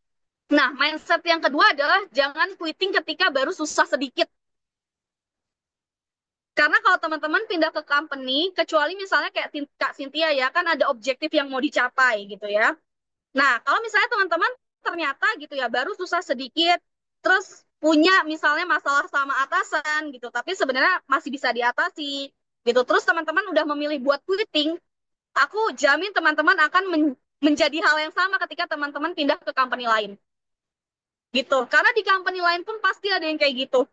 Nah, mindset yang kedua adalah jangan quitting ketika baru susah sedikit. Karena kalau teman-teman pindah ke company, kecuali misalnya kayak Kak Cynthia ya, kan ada objektif yang mau dicapai gitu ya. Nah, kalau misalnya teman-teman ternyata gitu ya, baru susah sedikit, terus punya misalnya masalah sama atasan gitu, tapi sebenarnya masih bisa diatasi gitu. Terus teman-teman udah memilih buat quitting, aku jamin teman-teman akan menjadi hal yang sama ketika teman-teman pindah ke company lain gitu. Karena di company lain pun pasti ada yang kayak gitu.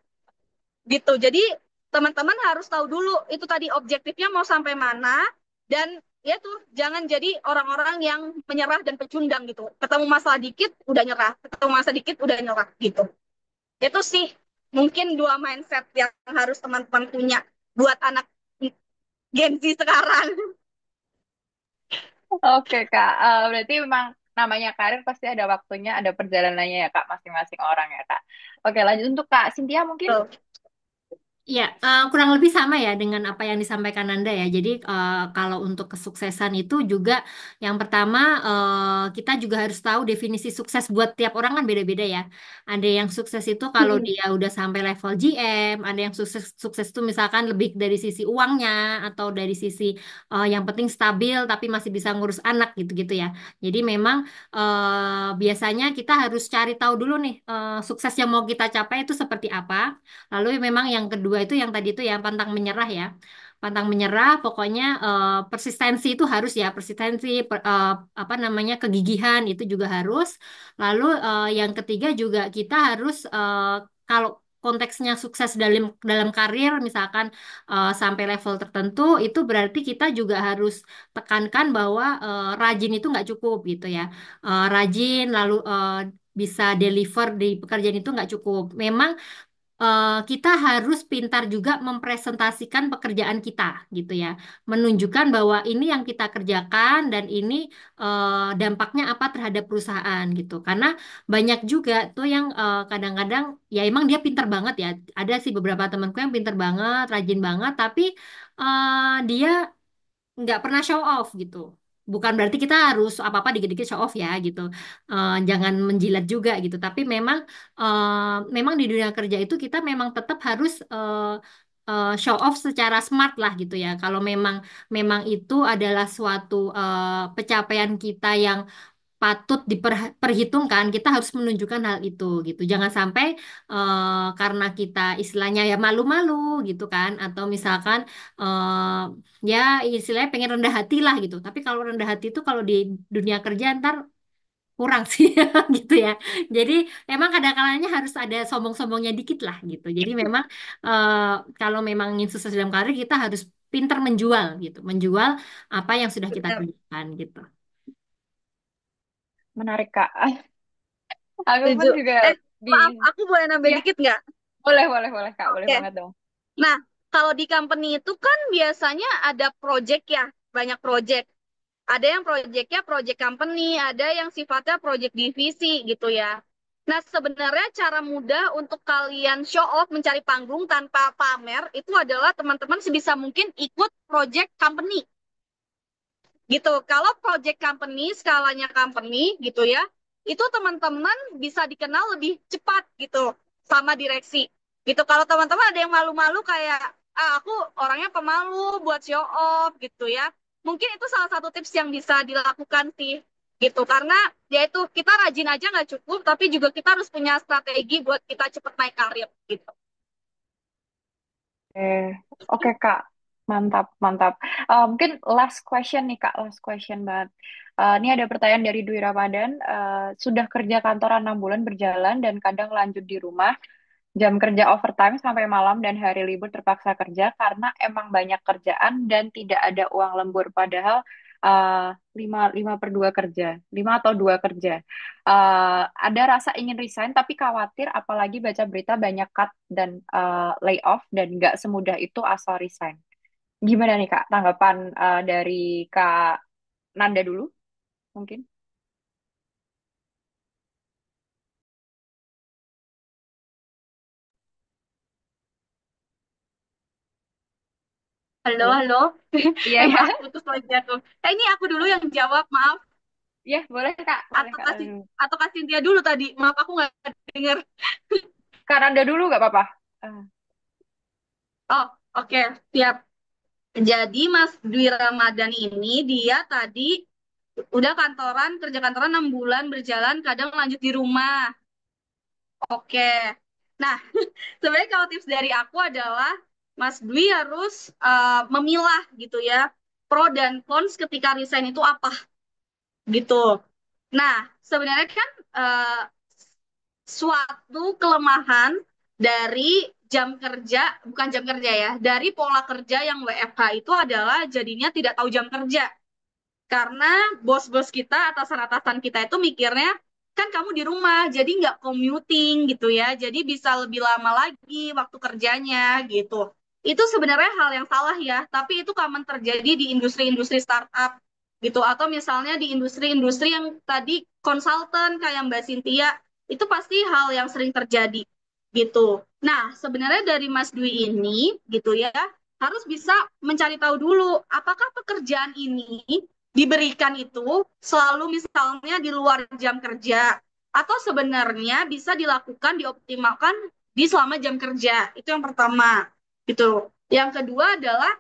Gitu. Jadi teman-teman harus tahu dulu itu tadi objektifnya mau sampai mana dan ya tuh jangan jadi orang-orang yang menyerah dan pecundang gitu. Ketemu masalah dikit udah nyerah, ketemu masalah dikit udah nyerah gitu. Itu sih mungkin dua mindset yang harus teman-teman punya buat anak Gen Z sekarang. Oke Kak, berarti memang namanya karir pasti ada waktunya, ada perjalanannya ya Kak, masing-masing orang ya Kak. Oke, lanjut untuk Kak Cynthia mungkin. Tuh. Ya, kurang lebih sama ya dengan apa yang disampaikan Anda ya. Jadi kalau untuk kesuksesan itu juga yang pertama kita juga harus tahu definisi sukses buat tiap orang kan beda-beda ya. Ada yang sukses itu kalau dia udah sampai level GM, ada yang sukses sukses itu misalkan lebih dari sisi uangnya atau dari sisi yang penting stabil tapi masih bisa ngurus anak gitu-gitu ya. Jadi memang biasanya kita harus cari tahu dulu nih sukses yang mau kita capai itu seperti apa. Lalu memang yang kedua itu yang tadi itu ya pantang menyerah ya. Pantang menyerah pokoknya persistensi itu harus ya, persistensi apa namanya kegigihan itu juga harus. Lalu yang ketiga juga kita harus kalau konteksnya sukses dalam dalam karir misalkan sampai level tertentu itu berarti kita juga harus tekankan bahwa rajin itu nggak cukup gitu ya. Rajin lalu bisa deliver di pekerjaan itu nggak cukup. Memang kita harus pintar juga mempresentasikan pekerjaan kita gitu ya, menunjukkan bahwa ini yang kita kerjakan dan ini dampaknya apa terhadap perusahaan gitu. Karena banyak juga tuh yang kadang-kadang ya emang dia pintar banget ya. Ada sih beberapa temanku yang pintar banget, rajin banget, tapi dia nggak pernah show off gitu. Bukan berarti kita harus apa-apa dikit-dikit show off ya gitu. Jangan menjilat juga gitu. Tapi memang di dunia kerja itu kita memang tetap harus show off secara smart lah gitu ya. Kalau memang memang itu adalah suatu pencapaian kita yang patut diperhitungkan, kita harus menunjukkan hal itu gitu. Jangan sampai karena kita istilahnya ya malu-malu gitu kan, atau misalkan ya istilahnya pengen rendah hati lah gitu. Tapi kalau rendah hati itu kalau di dunia kerja ntar kurang sih gitu ya. Jadi emang kadang-kadangnya harus ada sombong-sombongnya dikit lah gitu. Jadi memang eh, kalau memang ingin sukses dalam karir kita harus pintar menjual gitu, menjual apa yang sudah kita Benar. kerjakan gitu. Menarik, Kak. Aku pun Setuju. juga di... Maaf, aku boleh nambah Ya, dikit nggak? boleh, boleh, boleh, Kak. Boleh Oke. banget dong. Nah, kalau di company itu kan biasanya ada project ya, banyak project. Ada yang projectnya project company, ada yang sifatnya project divisi gitu ya. Nah, sebenarnya cara mudah untuk kalian show off, mencari panggung tanpa pamer, itu adalah teman-teman sebisa mungkin ikut project company gitu. Kalau project company, skalanya company gitu ya, itu teman-teman bisa dikenal lebih cepat gitu sama direksi. Gitu. Kalau teman-teman ada yang malu-malu kayak, aku orangnya pemalu buat show off gitu ya. Mungkin itu salah satu tips yang bisa dilakukan sih gitu. Karena ya itu kita rajin aja nggak cukup, tapi juga kita harus punya strategi buat kita cepet naik karir gitu. Eh, oke, Kak. Mantap, mantap. Mungkin last question nih, Kak. Last question banget. Ini ada pertanyaan dari Dwi Ramadan. Sudah kerja kantoran 6 bulan berjalan dan kadang lanjut di rumah. Jam kerja overtime sampai malam dan hari libur terpaksa kerja karena emang banyak kerjaan dan tidak ada uang lembur. Padahal uh, lima per dua kerja, 5 atau 2 kerja. Ada rasa ingin resign tapi khawatir apalagi baca berita banyak cut dan layoff dan nggak semudah itu asal resign. Gimana nih Kak tanggapan dari Kak Nanda dulu mungkin? Halo, Halo? halo. Iya ya, Maaf, putus lagi aku. Ini aku dulu yang jawab, maaf. iya boleh Kak, boleh Atau Kak. kasih atau kasih dia dulu tadi. Maaf aku nggak denger. Kak Nanda dulu nggak apa-apa. Eh, Oh, oke, siap. Jadi Mas Dwi Ramadan ini dia tadi udah kantoran, kerja kantoran 6 bulan berjalan, kadang lanjut di rumah. Oke. Nah, sebenarnya kalau tips dari aku adalah Mas Dwi harus memilah gitu ya, pro dan cons ketika resign itu apa gitu. Nah, sebenarnya kan suatu kelemahan dari jam kerja, bukan jam kerja ya, dari pola kerja yang WFH itu adalah jadinya tidak tahu jam kerja. Karena bos-bos kita, atasan-atasan kita itu mikirnya, kan kamu di rumah, jadi nggak commuting gitu ya, jadi bisa lebih lama lagi waktu kerjanya gitu. Itu sebenarnya hal yang salah ya, tapi itu common terjadi di industri-industri startup gitu, atau misalnya di industri-industri yang tadi konsultan kayak Mbak Cynthia, itu pasti hal yang sering terjadi gitu. Nah, sebenarnya dari Mas Dwi ini gitu ya, harus bisa mencari tahu dulu apakah pekerjaan ini diberikan itu selalu misalnya di luar jam kerja atau sebenarnya bisa dilakukan dioptimalkan di selama jam kerja. Itu yang pertama gitu. Yang kedua adalah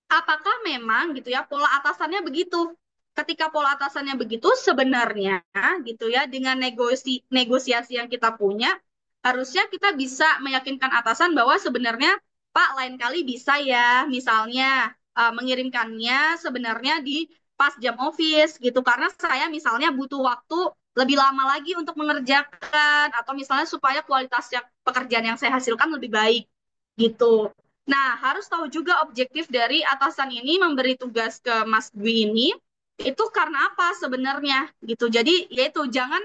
apakah memang gitu ya pola atasannya begitu. Ketika pola atasannya begitu sebenarnya gitu ya dengan negosiasi yang kita punya harusnya kita bisa meyakinkan atasan bahwa sebenarnya Pak lain kali bisa ya misalnya mengirimkannya sebenarnya di pas jam office gitu karena saya misalnya butuh waktu lebih lama lagi untuk mengerjakan atau misalnya supaya kualitas pekerjaan yang saya hasilkan lebih baik gitu. Nah, harus tahu juga objektif dari atasan ini memberi tugas ke Mas Dwi ini itu karena apa sebenarnya gitu. Jadi yaitu jangan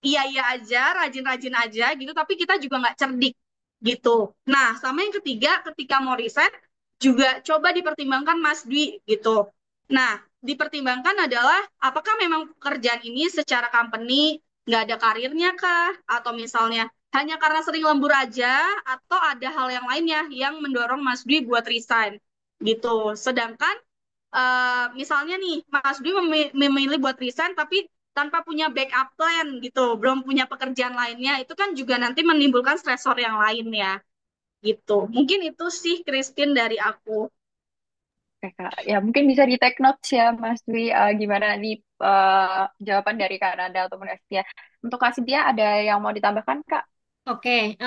iya-iya aja, rajin-rajin aja gitu, tapi kita juga nggak cerdik gitu. Nah, sama yang ketiga, ketika mau resign juga coba dipertimbangkan Mas Dwi gitu. Nah, dipertimbangkan adalah apakah memang pekerjaan ini secara company nggak ada karirnya kah? Atau misalnya hanya karena sering lembur aja, atau ada hal yang lainnya yang mendorong Mas Dwi buat resign gitu. Sedangkan misalnya nih Mas Dwi memilih buat resign tapi tanpa punya backup plan gitu, belum punya pekerjaan lainnya, itu kan juga nanti menimbulkan stresor yang lain ya gitu. Mungkin itu sih Christine dari aku. Oke, Kak. Ya, mungkin bisa di take notes ya, Mas Dwi. Gimana nih jawaban dari Kak Nanda ataupun Estia. Untuk Kak Cynthia, ada yang mau ditambahkan, Kak? Oke,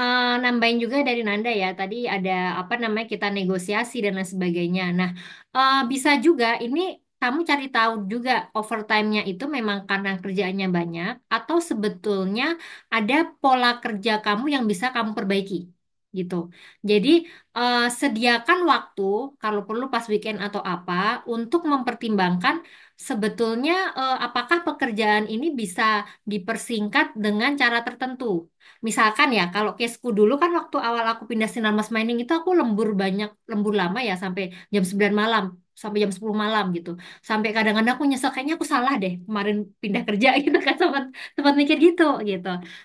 nambahin juga dari Nanda ya. Tadi ada apa namanya kita negosiasi dan lain sebagainya. Nah, bisa juga ini kamu cari tahu juga overtime-nya itu memang karena kerjaannya banyak atau sebetulnya ada pola kerja kamu yang bisa kamu perbaiki gitu. Jadi sediakan waktu kalau perlu pas weekend atau apa untuk mempertimbangkan sebetulnya apakah pekerjaan ini bisa dipersingkat dengan cara tertentu. Misalkan ya, kalau caseku dulu kan waktu awal aku pindah Sinar Mas Mining itu aku lembur banyak, lembur lama ya sampai jam 9 malam, sampai jam 10 malam gitu. Sampai kadang-kadang aku nyesel kayaknya aku salah deh kemarin pindah kerja gitu kan sempat sempat mikir gitu.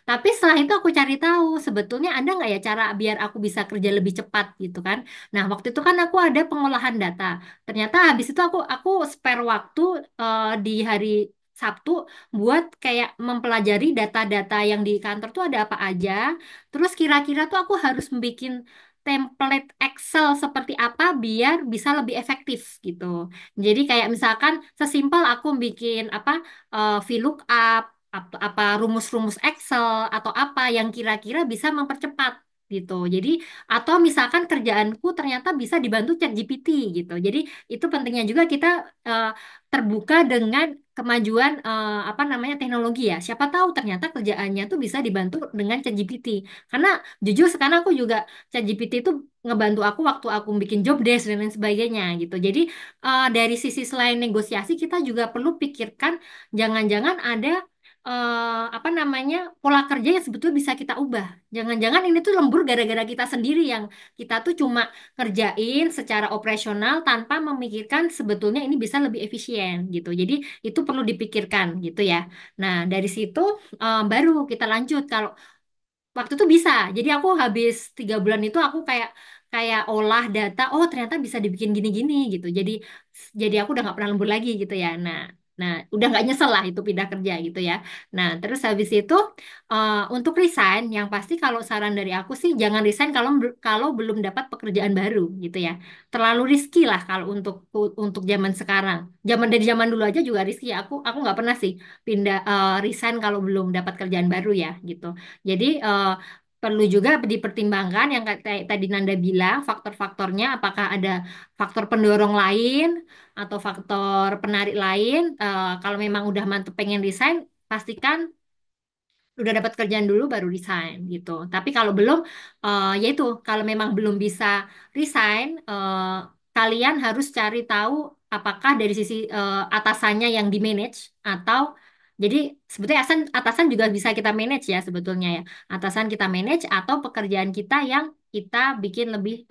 Tapi setelah itu aku cari tahu sebetulnya ada nggak ya cara biar aku bisa kerja lebih cepat gitu kan. Nah, waktu itu kan aku ada pengolahan data. Ternyata habis itu aku spare waktu di hari Sabtu buat kayak mempelajari data-data yang di kantor tuh ada apa aja. Terus kira-kira tuh aku harus bikin template Excel seperti apa biar bisa lebih efektif gitu. Jadi kayak misalkan sesimpel aku bikin apa VLOOKUP apa rumus-rumus Excel atau apa yang kira-kira bisa mempercepat gitu. Jadi atau misalkan kerjaanku ternyata bisa dibantu ChatGPT gitu. Jadi itu pentingnya juga kita eh, terbuka dengan kemajuan apa namanya teknologi ya. Siapa tahu ternyata kerjaannya tuh bisa dibantu dengan ChatGPT. Karena jujur sekarang aku juga ChatGPT itu ngebantu aku waktu aku bikin job desk dan lain sebagainya gitu. Jadi dari sisi selain negosiasi kita juga perlu pikirkan jangan-jangan ada apa namanya pola kerja yang sebetulnya bisa kita ubah. Jangan-jangan ini tuh lembur gara-gara kita sendiri yang kita tuh cuma kerjain secara operasional tanpa memikirkan sebetulnya ini bisa lebih efisien gitu. Jadi itu perlu dipikirkan gitu ya. Nah, dari situ baru kita lanjut kalau waktu itu bisa. Jadi aku habis 3 bulan itu aku kayak kayak olah data. Oh ternyata bisa dibikin gini-gini gitu. Jadi aku udah nggak pernah lembur lagi gitu ya. Nah, udah nggak nyesel lah itu pindah kerja gitu ya. Nah, terus habis itu untuk resign, yang pasti kalau saran dari aku sih jangan resign kalau belum dapat pekerjaan baru gitu ya. Terlalu risky lah kalau untuk zaman sekarang. Zaman dulu aja juga risky. Aku nggak pernah sih pindah resign kalau belum dapat kerjaan baru ya gitu. Jadi perlu juga dipertimbangkan yang tadi Nanda bilang faktor-faktornya apakah ada faktor pendorong lain atau faktor penarik lain. Kalau memang udah mantep pengen resign, pastikan udah dapat kerjaan dulu baru resign gitu. Tapi kalau belum, ya itu kalau memang belum bisa resign, kalian harus cari tahu apakah dari sisi atasannya yang di manage atau jadi sebetulnya atasan juga bisa kita manage ya sebetulnya ya. Atasan kita manage atau pekerjaan kita yang kita bikin lebih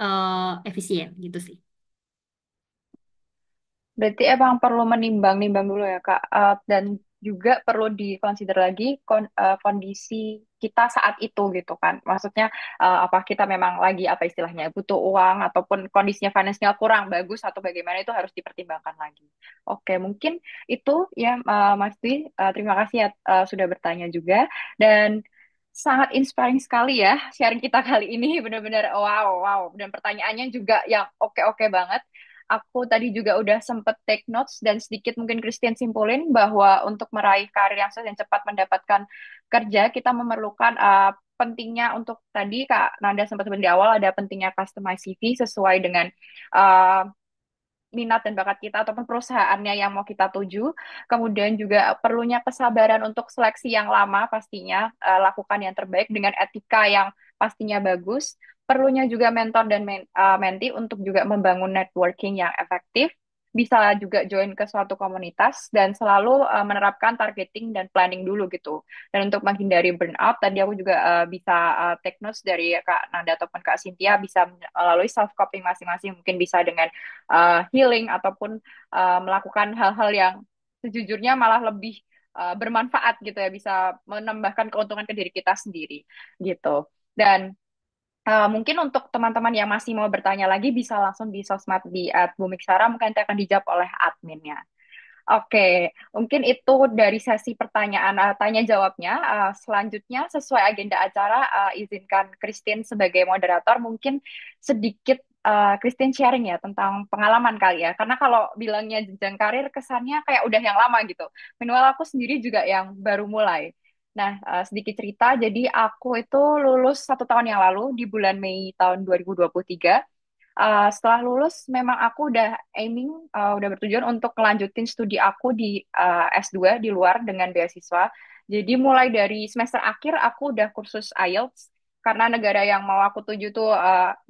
efisien gitu sih. Berarti emang perlu menimbang-nimbang dulu ya, Kak. Dan juga perlu dikonsider lagi kondisi kita saat itu gitu kan. Maksudnya apa kita memang lagi apa istilahnya butuh uang ataupun kondisinya finansial kurang bagus atau bagaimana itu harus dipertimbangkan lagi. Oke, mungkin itu ya Mas Dwi. Terima kasih ya sudah bertanya juga dan sangat inspiring sekali ya sharing kita kali ini benar-benar wow wow dan pertanyaannya juga yang oke-oke banget. Aku tadi juga udah sempet take notes dan sedikit mungkin Christian simpulin bahwa untuk meraih karir yang sukses dan cepat mendapatkan kerja, kita memerlukan pentingnya untuk tadi Kak Nanda sempat sebut di awal ada pentingnya customize CV sesuai dengan uh, minat dan bakat kita ataupun perusahaannya yang mau kita tuju. Kemudian juga perlunya kesabaran untuk seleksi yang lama pastinya, lakukan yang terbaik dengan etika yang pastinya bagus. Perlunya juga mentor dan menti untuk juga membangun networking yang efektif. bisa juga join ke suatu komunitas dan selalu menerapkan targeting dan planning dulu gitu. Dan untuk menghindari burnout, tadi aku juga bisa take notes dari Kak Nanda ataupun Kak Cynthia bisa melalui self coping masing-masing, mungkin bisa dengan healing ataupun melakukan hal-hal yang sejujurnya malah lebih bermanfaat gitu ya, bisa menambahkan keuntungan ke diri kita sendiri gitu. Dan mungkin untuk teman-teman yang masih mau bertanya lagi bisa langsung di sosmed di @bumiksara, mungkin nanti akan dijawab oleh adminnya. Oke, mungkin itu dari sesi pertanyaan tanya jawabnya. Selanjutnya sesuai agenda acara, izinkan Christine sebagai moderator mungkin sedikit Christine sharing ya tentang pengalaman kali ya. Karena kalau bilangnya jenjang karir kesannya kayak udah yang lama gitu. Minimal aku sendiri juga yang baru mulai. Nah, sedikit cerita. Jadi aku itu lulus 1 tahun yang lalu di bulan Mei tahun 2023. Setelah lulus, memang aku udah aiming, udah bertujuan untuk melanjutin studi aku di S2 di luar dengan beasiswa. Jadi mulai dari semester akhir aku udah kursus IELTS karena negara yang mau aku tuju tuh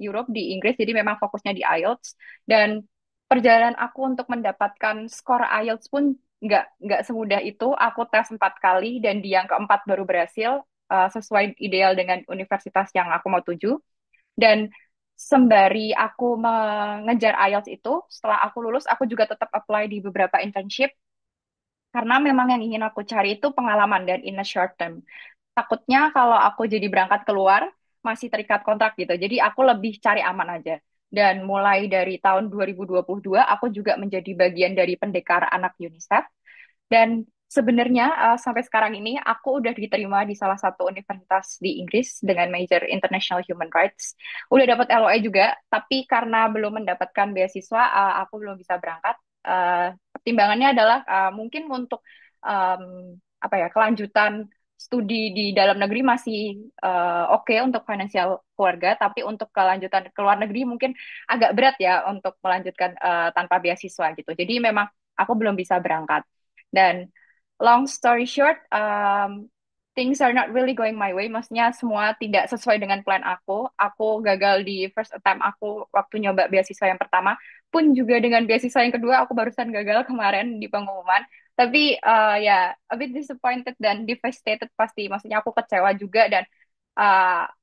Europe di Inggris, jadi memang fokusnya di IELTS. Dan perjalanan aku untuk mendapatkan skor IELTS pun nggak semudah itu. Aku tes 4 kali dan di yang keempat baru berhasil sesuai ideal dengan universitas yang aku mau tuju. Dan sembari aku mengejar IELTS itu, setelah aku lulus, aku juga tetap apply di beberapa internship, karena memang yang ingin aku cari itu pengalaman dan in a short term. Takutnya kalau aku jadi berangkat keluar, masih terikat kontrak gitu. Jadi aku lebih cari aman aja. Dan mulai dari tahun 2022, aku juga menjadi bagian dari pendekar anak UNICEF. Dan sebenarnya sampai sekarang ini aku udah diterima di salah satu universitas di Inggris dengan major International Human Rights. Udah dapat LOE juga, tapi karena belum mendapatkan beasiswa, aku belum bisa berangkat. Pertimbangannya adalah mungkin untuk apa ya, kelanjutan studi di dalam negeri masih oke untuk finansial keluarga, tapi untuk kelanjutan ke luar negeri mungkin agak berat ya untuk melanjutkan tanpa beasiswa gitu. Jadi memang aku belum bisa berangkat. Dan long story short, things are not really going my way. Maksudnya semua tidak sesuai dengan plan aku. Aku gagal di first attempt aku waktu nyoba beasiswa yang pertama. Pun juga dengan beasiswa yang kedua, aku barusan gagal kemarin di pengumuman. Tapi ya, a bit disappointed dan devastated pasti. Maksudnya aku kecewa juga dan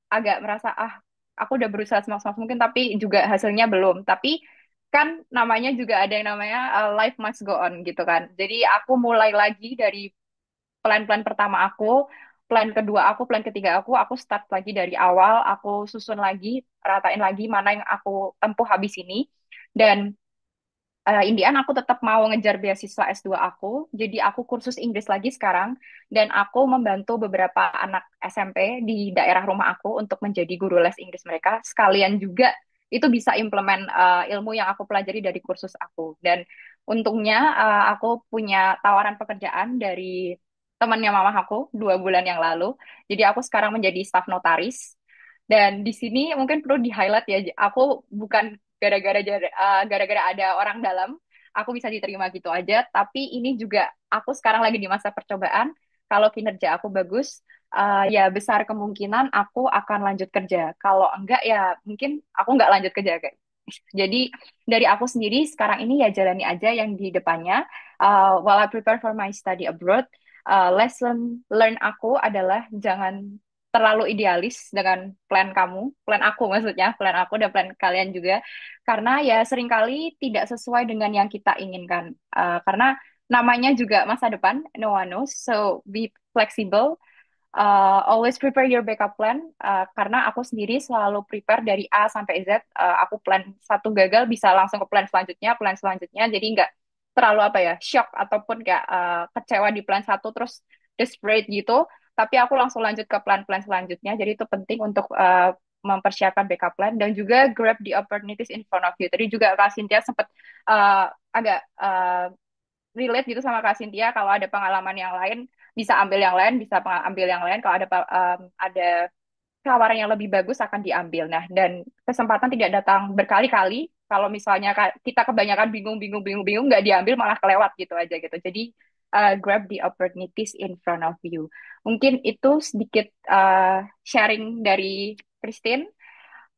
agak merasa, aku udah berusaha semaksimal mungkin, tapi juga hasilnya belum. Tapi kan namanya juga ada yang namanya life must go on gitu kan. Jadi aku mulai lagi dari plan-plan pertama aku, plan kedua aku, plan ketiga aku start lagi dari awal, aku susun lagi, ratain lagi mana yang aku tempuh habis ini. Dan Indian aku tetap mau ngejar beasiswa S2 aku, jadi aku kursus Inggris lagi sekarang, dan aku membantu beberapa anak SMP di daerah rumah aku untuk menjadi guru les Inggris mereka, sekalian juga itu bisa implement ilmu yang aku pelajari dari kursus aku. Dan untungnya aku punya tawaran pekerjaan dari temannya mama aku 2 bulan yang lalu, jadi aku sekarang menjadi staf notaris. Dan di sini mungkin perlu di-highlight ya, aku bukan gara-gara ada orang dalam, aku bisa diterima gitu aja. Tapi ini juga aku sekarang lagi di masa percobaan. Kalau kinerja aku bagus, ya besar kemungkinan aku akan lanjut kerja. Kalau enggak ya mungkin aku nggak lanjut kerja kayak. Jadi dari aku sendiri sekarang ini ya jalani aja yang di depannya. While I prepare for my study abroad, lesson learn aku adalah jangan terlalu idealis dengan plan kamu, plan aku maksudnya, plan aku dan plan kalian juga, karena ya seringkali tidak sesuai dengan yang kita inginkan. Karena namanya juga masa depan, no one knows, so be flexible. Always prepare your backup plan, karena aku sendiri selalu prepare dari A sampai Z. Aku plan satu gagal bisa langsung ke plan selanjutnya, jadi nggak terlalu apa ya, shock ataupun kayak kecewa di plan satu terus desperate gitu. Tapi aku langsung lanjut ke plan-plan selanjutnya. Jadi itu penting untuk mempersiapkan backup plan dan juga grab the opportunities in front of you. Tadi juga Kak Cynthia sempat agak relate gitu sama Kak Cynthia, kalau ada pengalaman yang lain bisa ambil yang lain, bisa ambil yang lain. Kalau ada tawaran yang lebih bagus akan diambil. Nah, dan kesempatan tidak datang berkali-kali. Kalau misalnya kita kebanyakan bingung, nggak diambil malah kelewat gitu aja gitu. Jadi grab the opportunities in front of you. Mungkin itu sedikit sharing dari Christine.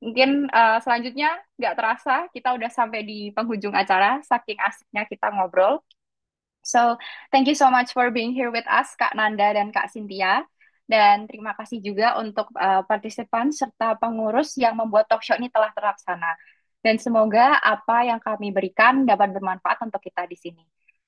Mungkin selanjutnya nggak terasa kita udah sampai di penghujung acara, saking asiknya kita ngobrol. So, thank you so much for being here with us, Kak Nanda dan Kak Cynthia. Dan terima kasih juga untuk partisipan serta pengurus yang membuat talk show ini telah terlaksana. Dan semoga apa yang kami berikan dapat bermanfaat untuk kita di sini.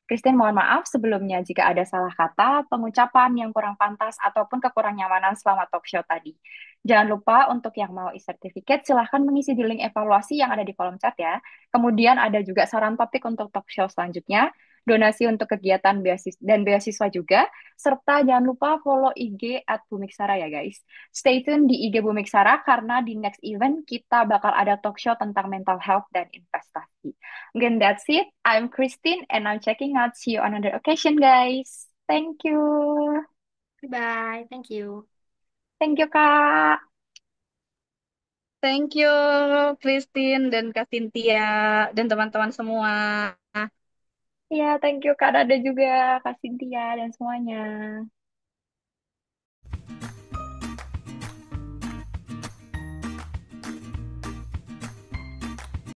Christine, mohon maaf sebelumnya jika ada salah kata, pengucapan yang kurang pantas, ataupun kekurang nyamanan selama talk show tadi. Jangan lupa untuk yang mau e-certificate, silahkan mengisi di link evaluasi yang ada di kolom chat ya. Kemudian ada juga saran topik untuk talk show selanjutnya, donasi untuk kegiatan beasiswa dan beasiswa juga, serta jangan lupa follow IG @bumiksara ya guys. Stay tune di IG Bumiksara karena di next event kita bakal ada talk show tentang mental health dan investasi. Again, that's it. I'm Christine and I'm checking out. See you on another occasion, guys. Thank you. Bye, thank you. Thank you, Kak. Thank you, Christine dan Kak Cynthia dan teman-teman semua. Ya, thank you Kak Nada juga, Kak Cynthia, dan semuanya.